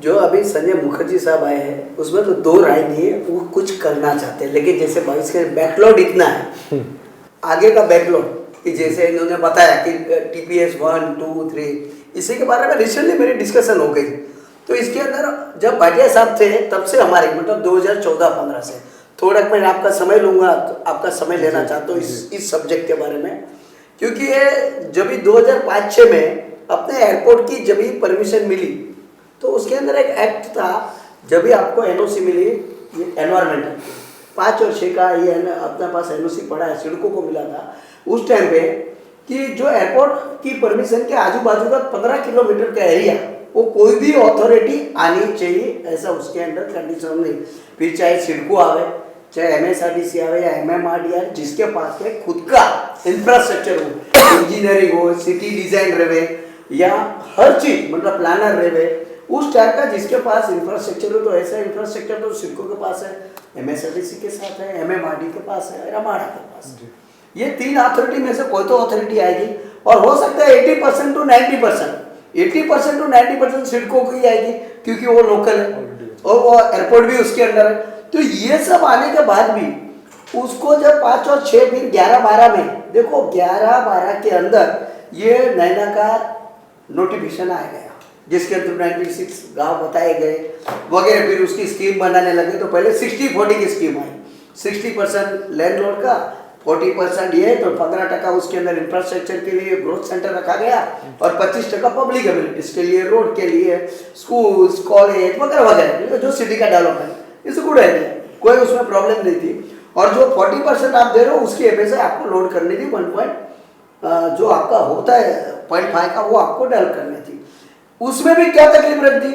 जो अभी संजय मुखर्जी साहब आए हैं उसमें तो 2 राय नहीं है, वो कुछ करना चाहते हैं, लेकिन जैसे बाईस का बैकलॉग इतना है, आगे का बैकलॉग कि जैसे इन्होंने बताया कि टीपीएस 1, 2, 3, इसी के बारे में रिसेंटली मेरी डिस्कशन हो गई। तो इसके अंदर जब भाटिया साहब थे तब से हमारे मतलब 2014-15 से, थोड़ा मैं आपका समय लूंगा, तो आपका समय लेना चाहता हूँ इस सब्जेक्ट के बारे में, क्योंकि ये जब भी 2005-6 में अपने एयरपोर्ट की जब भी परमिशन मिली तो उसके अंदर एक एक्ट था, जब भी आपको एनओसी मिली ये एनवायरमेंटल 5 और 6 का, ये अपने पास एनओसी पड़ा है, सिडको को मिला था उस टाइम पे, कि जो एयरपोर्ट की परमिशन के आजू बाजू का 15 किलोमीटर का एरिया वो कोई भी अथॉरिटी आनी चाहिए, ऐसा उसके अंदर कंडीशन नहीं। फिर चाहे सिडको आवे, चाहे एमएसआरडीसी आवे या एमएमआरडीआर, जिसके पास में खुद का इंफ्रास्ट्रक्चर हो, इंजीनियरिंग हो, सिटी डिजाइन रहे या हर चीज मतलब प्लानर रहे, उस टाइप का जिसके पास इंफ्रास्ट्रक्चर हो, तो ऐसा इंफ्रास्ट्रक्चर तो सिडको के पास है, एमएसआरडीसी के साथ है, एमएमआरडी के पास है, रमाडा के पास है। ये 3 अथॉरिटी में से कोई तो अथॉरिटी आएगी, और हो सकता है 80% to 90% सिडको को ही आएगी, क्योंकि वो लोकल है और वो एयरपोर्ट भी उसके अंदर है। तो ये सब आने के बाद भी उसको जब 5 और 6 फिर 11-12 में देखो, 11-12 के अंदर ये नैना का नोटिफिकेशन आ गया, जिसके अंदर 96 गांव बताए गए वगैरह, फिर उसकी स्कीम बनाने लगे। तो पहले 60-40 की स्कीम आई, 60% लैंडलॉर्ड का, 40% ये, तो 15% उसके अंदर इंफ्रास्ट्रक्चर के लिए ग्रोथ सेंटर रखा गया, और 25% पब्लिक एमिनिटीज के लिए, रोड के लिए, स्कूल्स, कॉलेज वगैरह वगैरह, जो सिटी का डेवलपमेंट इस गुड है, कोई उसमें प्रॉब्लम नहीं थी। और जो 40% आप दे रहे हो उसकी एफएस आपको लोड करनी थी, 1 जो आपका होता है 0.5 का, वो आपको डेवलप करनी थी। उसमें भी क्या तकलीफ रहती,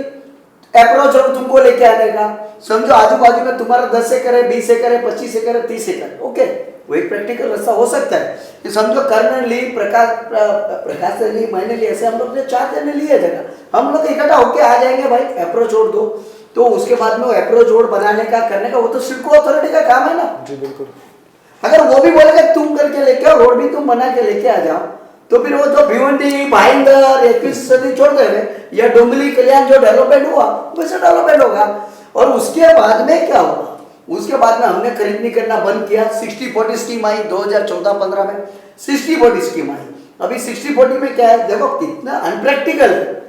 अप्रोच और तुमको लेके आने का, समझो आजू बाजू में तुम्हारा 10 एकड़ है, 20 एकड़ है, 25 एकड़ है, 30 एकड़, ओके, वो एक प्रैक्टिकल रास्ता हो सकता है कि समझो कर्ण ली, प्रकाश ने ली, मैंने ली, ऐसे हम लोग ने 4 जने लिए जगह, हम लोग इकट्ठा होके आ जाएंगे भाई, अप्रोच रोड दो, तो उसके बाद में वो अप्रोच रोड बनाने का करने का वो तो सिडको अथॉरिटी का काम है ना जी। बिल्कुल, अगर वो भी बोलेगा तुम करके लेके आओ, रोड भी तुम बना के लेके आ जाओ, तो फिर वो जो भिवंडी, भाईंदर, 21 सदी छोड़ दे या डोंगली, कल्याण जो डेवलपमेंट हुआ वैसे डेवलपमेंट होगा। और उसके बाद में क्या होगा, उसके बाद में हमने खरीदनी करना बंद किया। 60-40 स्कीम आई 2014-15 में, 60-40 स्कीम आई। अभी 60-40 में क्या है, देखो कितना अनप्रैक्टिकल है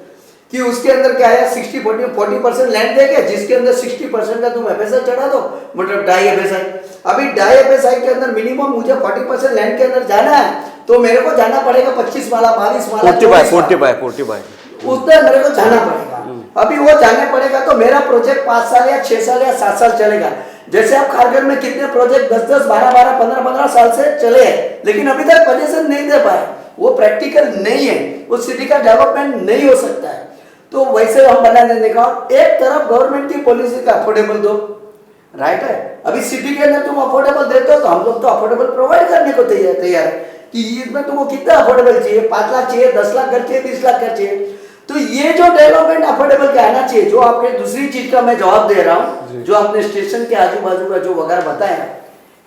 कि उसके अंदर क्या है, 40% लैंड देके जिसके अंदर 60% का तुम एफएसआई चढ़ा दो, मतलब डाई एफएसआई। अभी डाई एफएसआई के अंदर मिनिमम मुझे 40% लैंड के अंदर जाना है, तो मेरे को जाना पड़ेगा 25 वाला, 22 वाला, 45 उतना मेरे को जाना पड़ेगा। अभी वो जाने पड़ेगा तो मेरा प्रोजेक्ट 5 साल या 6 साल या 7 साल चलेगा। जैसे आप खारघर में कितने प्रोजेक्ट 10-10, 12-12, 15-15 साल से चले हैं, लेकिन अभी तक पोजीशन नहीं दे पाए। वो प्रैक्टिकल नहीं है, उस सिटी का डेवलपमेंट नहीं हो सकता है। तो वैसे हम बना देने का, एक तरफ गवर्नमेंट की पॉलिसी का अफोर्डेबल दो, राइट है। अभी सिटी के अंदर तुम अफोर्डेबल देते हो तो हम लोग तो अफोर्डेबल प्रोवाइड करने को तैयार है कि इसमें तुमको कितना अफोर्डेबल चाहिए, 5 लाख चाहिए, 10 लाख घर चाहिए, 20 लाख घर चाहिए। तो ये जो डेवलपमेंट अफोर्डेबल के आना चाहिए, जो आपके दूसरी चीज का मैं जवाब दे रहा हूँ, जो आपने स्टेशन के आजू बाजू का जो वगैरह बताया,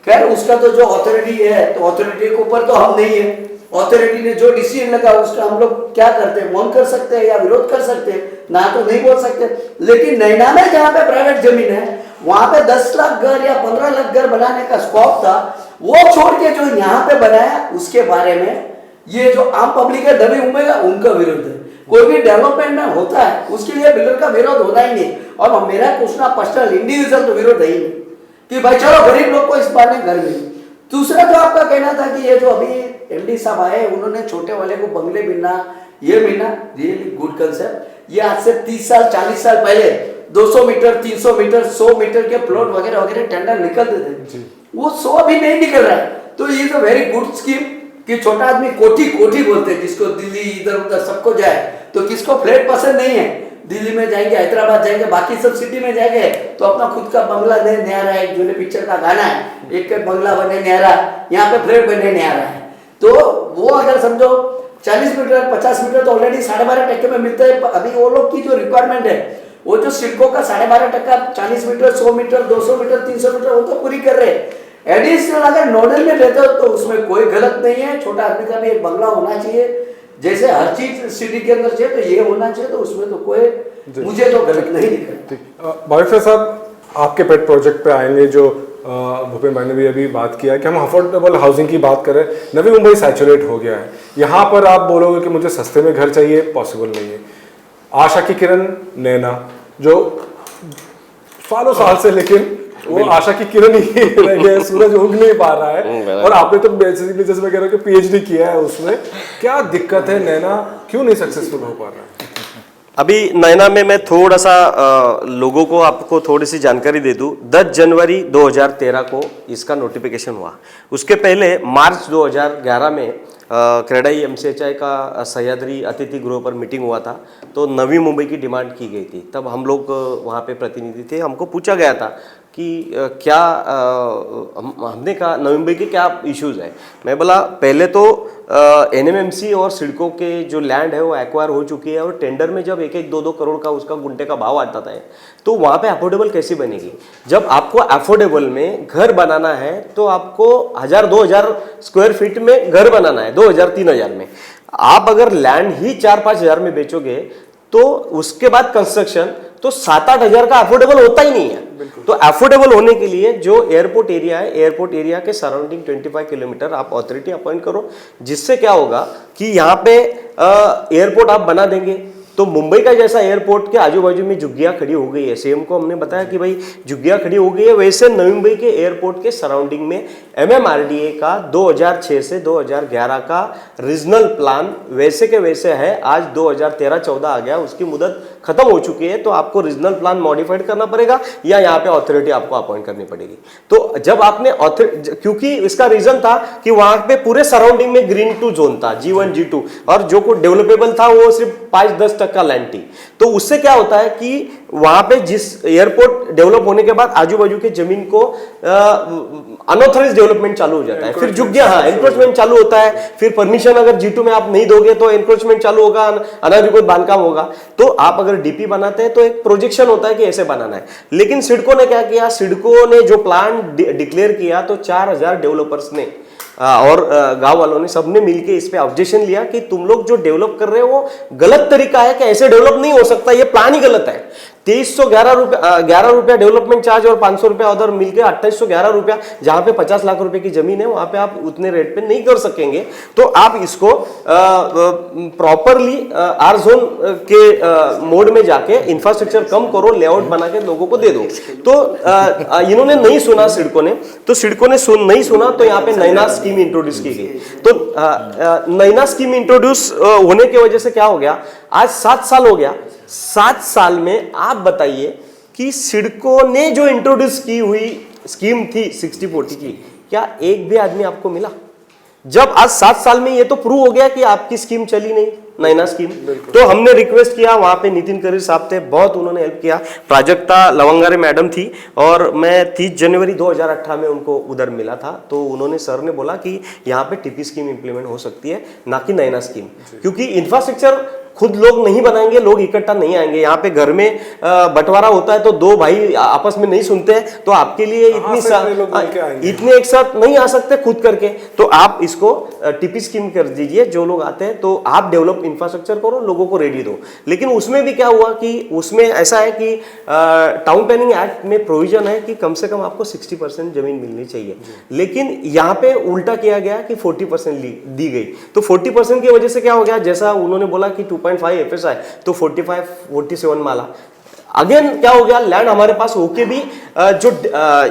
खैर उसका तो जो अथॉरिटी है, तो अथॉरिटी के ऊपर तो हम नहीं है। अथॉरिटी ने जो डिसीजन लगा उसका हम लोग क्या करते हैं, मौन कर सकते हैं या विरोध कर सकते हैं, ना तो नहीं बोल सकते। लेकिन नैना में जहाँ पे प्राइवेट जमीन है, वहां पे 10 लाख घर या 15 लाख घर बनाने का स्कोप था, वो छोड़ के जो यहाँ पे बनाया, उसके बारे में ये जो आम पब्लिक है नवी मुंबई का, उनका विरोध है। कोई भी डेवलपमेंट में होता है उसके लिए बिल्डर का विरोध होना ही नहीं। और मेरा पूछना पर्सनल इंडिविजुअल तो विरोध है ही नहीं कि भाई चलो गरीब लोग को इस बार में घर मिले। दूसरा जो आपका कहना था कि ये जो अभी एमडी साहब आए, उन्होंने छोटे वाले को बंगले मिलना, ये मिलना, रियली गुड कंसेप्ट। ये आज से 30 साल 40 साल पहले 200 मीटर 300 मीटर 100 मीटर के प्लॉट वगैरह वगैरह टेंडर निकलते थे, वो 100 भी नहीं निकल रहा है। तो ये तो वेरी गुड स्कीम कि छोटा आदमी कोठी कोठी बोलते हैं, जिसको दिल्ली इधर उधर सबको जाए, तो किसको फ्लैट पसंद नहीं है, दिल्ली में जाएंगे, हैदराबाद जाएंगे, बाकी सब सिटी में जाएंगे तो अपना खुद का बंगला न्यारा है। जो पिक्चर का गाना है, एक बंगला बने न्यारा, यहाँ पे फ्लैट बने न्यारा है। तो वो अगर समझो 40 मीटर 50 मीटर तो ऑलरेडी 12.5% में मिलता है। अभी वो लोग की जो रिक्वायरमेंट है, वो जो सिडको का 12.5%, 40 मीटर 100 मीटर 200 मीटर 300 मीटर वो तो पूरी कर रहे हैं। एडिशनल अगर नोडल में लेते हो तो उसमें कोई गलत नहीं है। छोटा आदमी का भी एक बंगला होना चाहिए, जैसे हर चीज सिटी के अंदर चाहिए तो ये होना चाहिए, तो उसमें तो कोई मुझे तो गलत नहीं दिख रहा। बारिस्टर साहब, आपके पेट प्रोजेक्ट पे आएंगे, जो भूपेन भाई ने भी अभी बात किया कि हम अफोर्डेबल हाउसिंग की बात करें। नवी मुंबई सैचुरेट हो गया है, यहाँ पर आप बोलोगे कि मुझे सस्ते में घर चाहिए, पॉसिबल नहीं है। आशा की किरण नैना जो सालों साल से, लेकिन वो आशा की किरण ही रह गया, सूरज उग नहीं पा रहा है। और आपने तो बेसिकली जैसे मैं कह रहा हूँ कि PhD किया है उसमें, क्या दिक्कत है, नैना क्यों नहीं सक्सेसफुल हो पा रहा है? अभी नैना में मैं थोड़ा सा लोगों को आपको थोड़ी सी जानकारी दे दूं। 10 जनवरी 2013 को इसका नोटिफिकेशन हुआ। उसके पहले मार्च 2011 में क्रेडाई MCHI का सह्याद्री अतिथि गृह पर मीटिंग हुआ था, तो नवी मुंबई की डिमांड की गई थी। तब हम लोग वहाँ पे प्रतिनिधि थे, हमको पूछा गया था कि क्या हमने कहा नवी मुंबई के क्या इश्यूज है। मैं बोला पहले तो NMMC और सिडको के जो लैंड है वो एक्वायर हो चुकी है, और टेंडर में जब 1-1, 2-2 करोड़ का उसका गुंटे का भाव आता है, तो वहाँ पे अफोर्डेबल कैसी बनेगी। जब आपको अफोर्डेबल में घर बनाना है तो आपको 1000-2000 स्क्वायर फीट में घर बनाना है, 2000-3000 में। आप अगर लैंड ही 4-5 हजार में बेचोगे तो उसके बाद कंस्ट्रक्शन तो 7-8 हजार का अफोर्डेबल होता ही नहीं है। तो अफोर्डेबल होने के लिए जो एयरपोर्ट एरिया है, एयरपोर्ट एरिया के सराउंडिंग 25 किलोमीटर आप अथॉरिटी अपॉइंट करो, जिससे क्या होगा कि यहाँ पे एयरपोर्ट आप बना देंगे तो मुंबई का जैसा एयरपोर्ट के आजू बाजू में झुग्गियां खड़ी हो गई है, सीएम को हमने बताया कि भाई झुग्गियां खड़ी हो गई है, वैसे नवी मुंबई के एयरपोर्ट के सराउंडिंग में MMRDA का 2006 से 2011 का रीजनल प्लान वैसे के वैसे है। आज 2013-14 आ गया, उसकी मुदत खत्म हो चुकी है, तो आपको रीजनल प्लान मॉडिफाइड करना पड़ेगा या यहाँ पे अथॉरिटी आपको अपॉइंट करनी पड़ेगी। तो जब आपने क्योंकि इसका रीजन था कि वहां पे पूरे सराउंडिंग में ग्रीन 2 जोन था, G1 G2, और जो को डेवलपेबल था वो सिर्फ 5-10% का लैंड थी। तो उससे क्या होता है कि वहां पे जिस एयरपोर्ट डेवलप होने के बाद आजू बाजू के जमीन को अनऑथराइज डेवलपमेंट चालू हो जाता है, फिर झुग्गियां, एनक्रोचमेंट चालू होता है, फिर परमिशन अगर G2 में आप नहीं दोगे तो एनक्रोचमेंट चालू होगा, अनाधिकृत बांधकाम होगा। तो आप अगर डीपी बनाते हैं तो एक प्रोजेक्शन होता है कि ऐसे बनाना है। लेकिन सिडको ने क्या किया, सिडको ने जो प्लान डिक्लेयर किया तो 4000 डेवलपर्स ने और गांव वालों ने सबने मिलके इस पे ऑब्जेक्शन लिया कि तुम लोग जो डेवलप कर रहे हो वो गलत तरीका है, कि ऐसे डेवलप नहीं हो सकता, ये प्लान ही गलत है। 2311 रुपया डेवलपमेंट चार्ज और 500 रुपया अदर मिलकर 2811 रुपया, जहां पे 50 लाख रुपए की जमीन है वहां पे आप उतने रेट पे नहीं कर सकेंगे। तो आप इसको प्रॉपरली आर जोन के मोड में जाके इंफ्रास्ट्रक्चर कम करो, लेआउट बना के लोगों को दे दो। तो इन्होंने नहीं सुना सिडको ने, तो सिडको ने नहीं सुना, तो यहाँ पे नैना स्कीम इंट्रोड्यूस की गई। तो नैना स्कीम इंट्रोड्यूस होने की वजह से क्या हो गया, आज 7 साल हो गया। 7 साल में आप बताइए कि सिडको ने जो इंट्रोड्यूस की हुई स्कीम थी 60-40 की, क्या एक भी आदमी आपको मिला? जब आज 7 साल में ये तो प्रूव हो गया कि आपकी स्कीम चली नहीं, नैना स्कीम। तो हमने रिक्वेस्ट किया, वहां पे नितिन करीर साहब थे, बहुत उन्होंने हेल्प किया। प्राजक्ता लवंगारे मैडम थी और मैं 30 जनवरी 2018 में उनको उधर मिला था। तो उन्होंने सर ने बोला कि यहाँ पे टीपी स्कीम इंप्लीमेंट हो सकती है, ना कि नैना स्कीम, क्योंकि इंफ्रास्ट्रक्चर खुद लोग नहीं बनाएंगे, लोग इकट्ठा नहीं आएंगे। यहाँ पे घर में बंटवारा होता है तो 2 भाई आपस में नहीं सुनते हैं, तो आपके लिए इतने एक साथ नहीं आ सकते खुद करके। तो आप इसको टीपी स्कीम कर दीजिए, जो लोग आते हैं तो आप डेवलप इंफ्रास्ट्रक्चर करो, लोगों को रेडी दो। लेकिन उसमें भी क्या हुआ कि उसमें ऐसा है कि टाउन प्लानिंग एक्ट में प्रोविजन है कि कम से कम आपको 60% जमीन मिलनी चाहिए, लेकिन यहाँ पे उल्टा किया गया कि 40% दी गई। तो 40% की वजह से क्या हो गया, जैसा उन्होंने बोला कि 2.5 FSI तो 45-47 माला। अगेन क्या हो गया, लैंड हमारे पास होके भी जो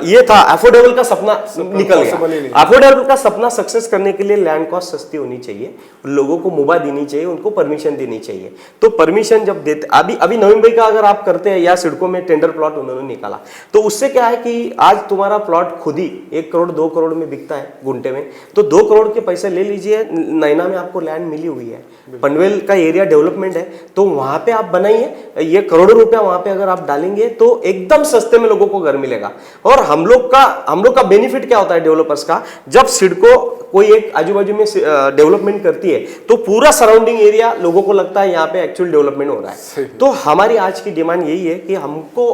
ये था अफोर्डेबल का सपना निकल गया। अफोर्डेबल का सपना सक्सेस करने के लिए लैंड कॉस्ट सस्ती होनी चाहिए, लोगों को मुबा देनी चाहिए, उनको परमिशन देनी चाहिए। तो परमिशन जब देते, अभी नवीन भाई का अगर आप करते हैं या सिडको में टेंडर प्लॉट उन्होंने निकाला, तो उससे क्या है कि आज तुम्हारा प्लॉट खुद ही 1 करोड़ 2 करोड़ में बिकता है गुंटे में, तो 2 करोड़ के पैसे ले लीजिए। नैना में आपको लैंड मिली हुई है, पनवेल का एरिया डेवलपमेंट है, तो वहां पे आप बनाइए, ये करोड़ों रुपया वहां पे अगर आप डालेंगे तो एकदम सस्ते में लोगों को घर मिलेगा। और हम लोग का बेनिफिट क्या होता है डेवलपर्स का, जब सिडको कोई एक आजू बाजू में डेवलपमेंट करती है तो पूरा सराउंडिंग एरिया लोगों को लगता है यहाँ पे एक्चुअल डेवलपमेंट हो रहा है। तो हमारी आज की डिमांड यही है कि हमको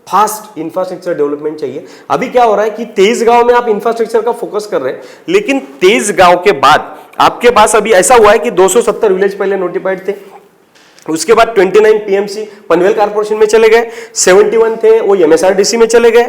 फास्ट इंफ्रास्ट्रक्चर डेवलपमेंट चाहिए। अभी क्या हो रहा है कि 23 गांव में आप इंफ्रास्ट्रक्चर का फोकस कर रहे हैं, लेकिन 23 गांव के बाद आपके पास अभी ऐसा हुआ है कि 270 विलेज पहले नोटिफाइड थे, उसके बाद 29 पीएमसी पनवेल कारपोरेशन में चले गए, 71 थे वो एमएसआरडीसी में चले गए,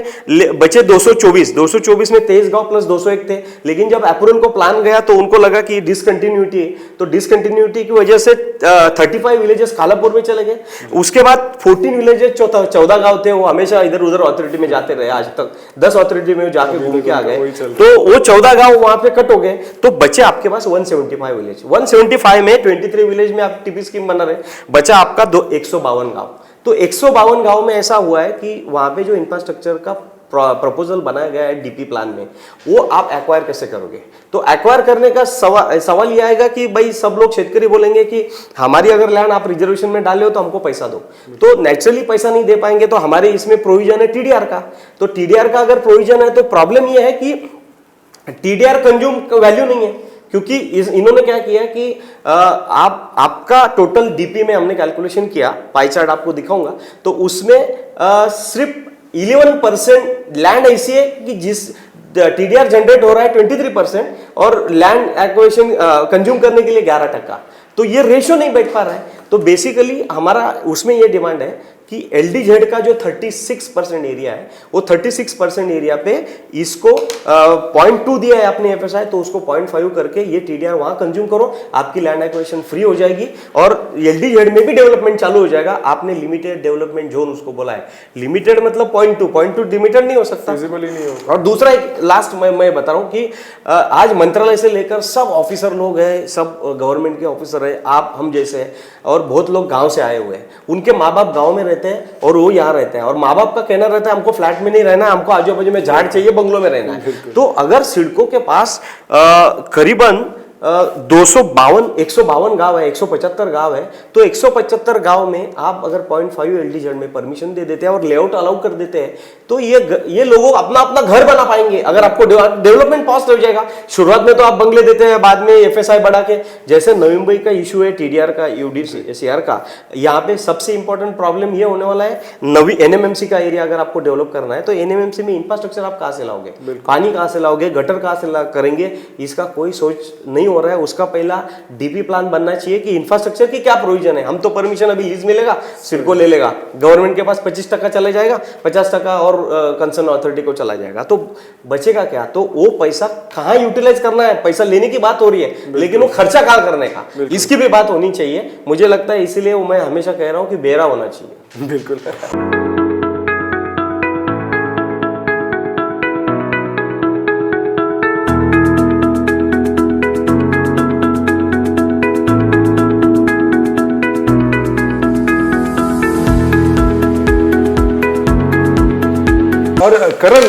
बचे 224 में 23 गांव प्लस 201 थे। लेकिन जब अप्रूवल को प्लान गया तो उनको लगा कि डिसकंटिन्यूटी है, तो डिसकंटिन्यूटी की वजह से 35 विलेजेस कालापुर में चले गए। उसके बाद 14 विलेजेस 14 गांव थे वो हमेशा इधर उधर अथॉरिटी में जाते रहे, आज तक 10 अथॉरिटी में जाके घूम के आ गए, तो वो 14 गांव वहां पे कट हो गए। तो बचे आपके पास 175 विलेज, 175 में 23 विलेज में आप टीपी स्कीम बना रहे, बचा आपका 152 गांव। तो 152 गांव में ऐसा हुआ है कि वहां पे जो इंफ्रास्ट्रक्चर का प्रपोजल बनाया गया है डीपी प्लान में, वो आप एक्वायर कैसे करोगे? तो एक्वायर करने का सवाल यह आएगा कि भाई सब लोग शेतकरी बोलेंगे कि हमारी अगर लैंड आप रिजर्वेशन में डाले हो तो हमको पैसा दो, तो नेचुरली पैसा नहीं दे पाएंगे। तो हमारे इसमें प्रोविजन है टीडीआर का, तो टीडीआर का अगर प्रोविजन है तो प्रॉब्लम यह है कि टीडीआर कंज्यूम वैल्यू नहीं है, क्योंकि इन्होंने क्या किया कि आपका टोटल डीपी में हमने कैलकुलेशन किया, पाई चार्ट आपको दिखाऊंगा, तो उसमें सिर्फ 11% लैंड ऐसी है कि जिस टीडीआर जनरेट हो रहा है 23% और लैंड एक्विजिशन कंज्यूम करने के लिए 11%। तो ये रेशियो नहीं बैठ पा रहा है। तो बेसिकली हमारा उसमें ये डिमांड है कि एलडीजेड का जो 36% एरिया है, वो 36% एरिया पे इसको 0.2 दिया है आपने एफएसआई, तो उसको 0.5 करके ये टीडीआर वहां कंज्यूम करो, आपकी लैंड एक्विजिशन फ्री हो जाएगी और एलडीजेड में भी डेवलपमेंट चालू हो जाएगा। आपने लिमिटेड डेवलपमेंट जोन उसको बोला है, लिमिटेड मतलब 0.2 लिमिटेड नहीं हो सकता, फिजिबल ही नहीं होगा। और दूसरा एक लास्ट मैं बता रहा हूँ कि आज मंत्रालय से लेकर सब ऑफिसर लोग हैं, सब गवर्नमेंट के ऑफिसर है, आप हम जैसे हैं, और बहुत लोग गांव से आए हुए हैं, उनके माँ बाप गांव में रहते हैं और वो यहाँ रहते हैं, और माँ बाप का कहना रहता है हमको फ्लैट में नहीं रहना है, हमको आजू बाजू में झाड़ चाहिए, बंगलों में रहना है। तो अगर सिडको के पास करीबन 152 गांव है, 175 गांव है, तो 175 गांव में आप अगर 0.5 एलडीजेड में परमिशन दे देते हैं और लेआउट अलाउ कर देते हैं, तो ये लोग अपना अपना घर बना पाएंगे। अगर आपको डेवलपमेंट फास्ट हो जाएगा, शुरुआत में तो आप बंगले देते हैं, बाद में एफएसआई बढ़ा के, जैसे नवी मुंबई का इशू है टीडीआर का, यूडीसीआर का, यहाँ पे सबसे इंपॉर्टेंट प्रॉब्लम ये होने वाला है, नवी एनएमएमसी का एरिया अगर आपको डेवलप करना है तो एनएमएमसी में इंफ्रास्ट्रक्चर आप कहाँ से लाओगे, पानी कहाँ से लाओगे, गटर कहाँ से करेंगे, इसका कोई सोच नहीं हो रहा है उसका पहला डीपी प्लान बनना चाहिए कि इंफ्रास्ट्रक्चर की क्या प्रोविजन है। हम तो परमिशन अभी लीज मिलेगा, सिडको ले लेगा, गवर्नमेंट के पास 25% चले जाएगा, 50% और कंसर्न अथॉरिटी को चला जाएगा, तो बचेगा क्या? तो वो पैसा कहाँ यूटिलाइज करना है? पैसा लेने की बात हो रही है, लेकिन वो खर्चा कहाँ करने का, इसकी भी बात होनी चाहिए। मुझे लगता है इसीलिए मैं हमेशा कह रहा हूँ कि बेरा होना चाहिए। बिल्कुल। और करण,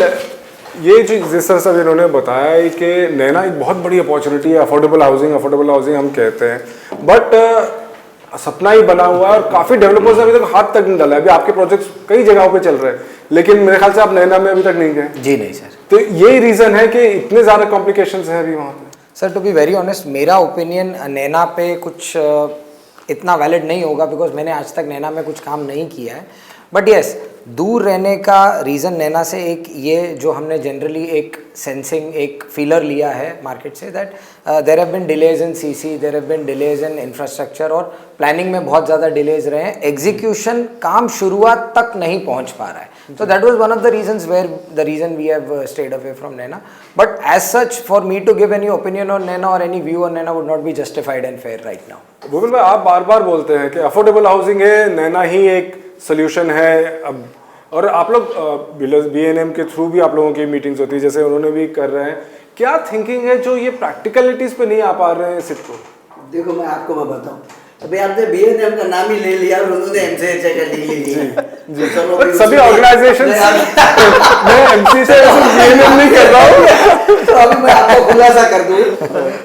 ये जो जिस तरह से इन्होंने बताया है कि नैना एक बहुत बड़ी अपॉर्चुनिटी है, अफोर्डेबल हाउसिंग हम कहते हैं, बट सपना ही बना हुआ है और काफ़ी डेवलपर्स ने अभी तक हाथ तक नहीं डाला है। अभी आपके प्रोजेक्ट्स कई जगहों पे चल रहे हैं, लेकिन मेरे ख्याल से आप नैना में अभी तक नहीं गए। जी नहीं सर। तो यही रीज़न है कि इतने ज़्यादा कॉम्प्लिकेशंस हैं अभी वहाँ पे। Sir to be very honest, मेरा ओपिनियन नैना पे कुछ इतना वैलिड नहीं होगा, बिकॉज मैंने आज तक नैना में कुछ काम नहीं किया है। बट येस, दूर रहने का रीज़न नैना से एक ये जो हमने जनरली एक सेंसिंग एक फीलर लिया है मार्केट से, that there have been delays in CC, there have been delays in infrastructure, और प्लानिंग में बहुत ज़्यादा डिलेज रहे हैं, एग्जीक्यूशन काम शुरुआत तक नहीं पहुंच पा रहा है। So that was one of the reasons where the reason we have stayed away from Naina. But as such, for me to give any opinion on Naina or any view on Naina would not be justified and fair right now. Bhupen भाई, आप बार बार बोलते हैं कि affordable housing है, नैना ही एक solution है। अब और आप लोग BNM के थ्रू भी आप लोगों की मीटिंग्स होती है, जैसे उन्होंने भी कर रहे हैं, क्या थिंकिंग है जो ये प्रैक्टिकलिटीज पे नहीं आ पा रहे हैं सिडको? देखो मैं बताऊं, अभी आपने BNM का नाम ही ले लिया और उन्होंने MCH का डील लिया। बट सभी ऑर्गेनाइजेशन मैं MC से BNM नहीं कर रहा हूँ। तो अभी मैं आपको खुलासा कर दूं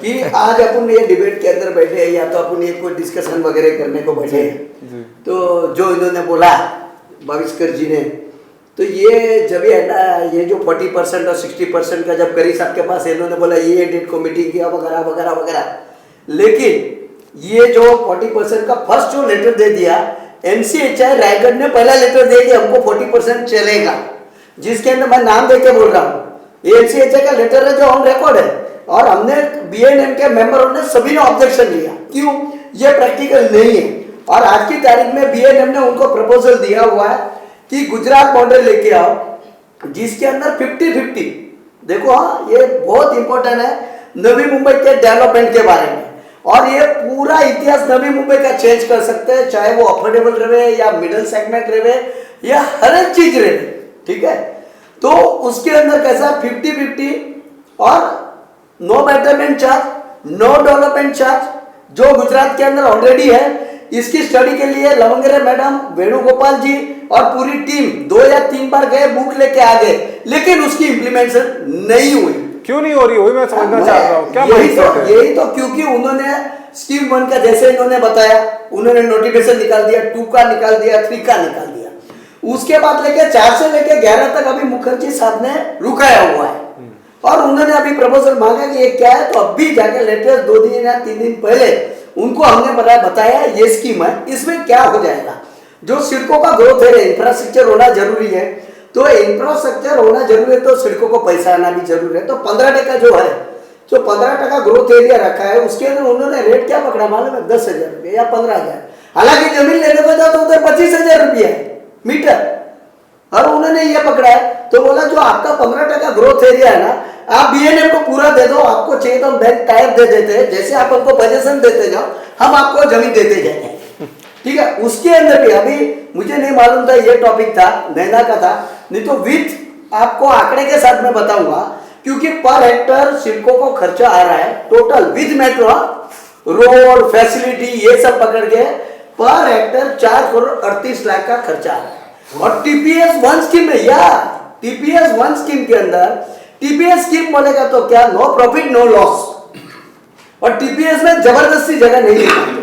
कि आज अपन ये डिबेट के अंदर बैठे हैं या तो अपन ये कोई डिस्कशन वगैरह करने को बैठे हैं, तो जो इन्होंने बोला भाविस्कर जी ने, तो ये जब ये जो 40% और 60% का जब करी सबके पास इन्होंने बोला ये एडिट कमेटी किया वगैरह वगैरह वगैरह, लेकिन ये जो 40% का फर्स्ट जो लेटर दे दिया MCHI रायगढ़ ने पहला लेटर दे दिया हमको 40% चलेगा, जिसके अंदर मैं नाम देके बोल रहा हूँ, ये MCHI का लेटर है जो ऑन रिकॉर्ड है, और हमने BNM के मेंबरों ने सभी ने ऑब्जेक्शन लिया, क्यों? ये प्रैक्टिकल नहीं है। और आज की तारीख में BNM ने उनको प्रपोजल दिया हुआ है कि गुजरात मॉडल लेके आओ, जिसके अंदर 50-50, देखो हाँ ये बहुत इंपॉर्टेंट है नवी मुंबई के डेवलपमेंट के बारे में, और ये पूरा इतिहास नवी मुंबई का चेंज कर सकते हैं, चाहे वो अफोर्डेबल रहे या मिडिल सेगमेंट रहे या हर एक चीज रहे, ठीक है? तो उसके अंदर कैसा 50-50 और no maintenance charge, no development charge, जो गुजरात के अंदर ऑलरेडी है। इसकी स्टडी के लिए लवंगरे मैडम, वेणुगोपाल जी और पूरी टीम 2 या 3 बार गए, बुक लेके आ गए, लेकिन उसकी इम्प्लीमेंटेशन नहीं हुई। क्यों नहीं हो रही? वही मैं समझना चाह रहा हूँ, क्या यही तो क्योंकि उन्होंने स्कीम 1 का जैसे इन्होंने बताया, उन्होंने नोटिफिकेशन निकाल दिया, 2 का निकाल दिया, 3 का निकाल दिया, उसके बाद लेके 4 से लेके 11 तक अभी मुखर्जी साहब ने रुकाया हुआ है, और उन्होंने अभी प्रपोजल मांगा कि ये क्या है, तो अभी जाके लेटेस्ट 2 दिन या 3 दिन पहले उनको हमने बताया ये स्कीम है, इसमें क्या हो जाएगा। जो सिडको का ग्रोथ है, इंफ्रास्ट्रक्चर होना जरूरी है, तो इंफ्रास्ट्रक्चर होना जरूरी है तो सिडको को पैसा आना भी जरूरी है। तो 15% जो है, जो 15% ग्रोथ एरिया रखा है, उसके अंदर उन्होंने रेट क्या पकड़ा मालूम है? 10,000 रुपये या 15,000। हालांकि जमीन लेने को जाओ तो उधर 25,000 रुपये है मीटर, और उन्होंने ये पकड़ा है, तो बोला जो आपका 15% ग्रोथ एरिया है ना, आप BNM को पूरा दे दो, आपको चाहिए तो हम बैंक टाइप दे देते हैं, जैसे आप हमको पोजीशन देते जाओ हम आपको जमीन देते जाएंगे, ठीक है? उसके अंदर भी अभी मुझे नहीं मालूम था ये टॉपिक था, नैना का था, नहीं तो विथ आपको आंकड़े के साथ मैं बताऊंगा, क्योंकि पर हेक्टर सिडको को खर्चा आ रहा है total with metro, road facility ये सब पकड़ के पर हेक्टर 4 करोड़ 38 लाख का खर्चा आ रहा है। और TPS 1 स्कीम है या TPS 1 स्कीम के अंदर, TPS स्कीम बोलेगा तो क्या, नो प्रॉफिट नो लॉस, और TPS में जबरदस्ती जगह नहीं है।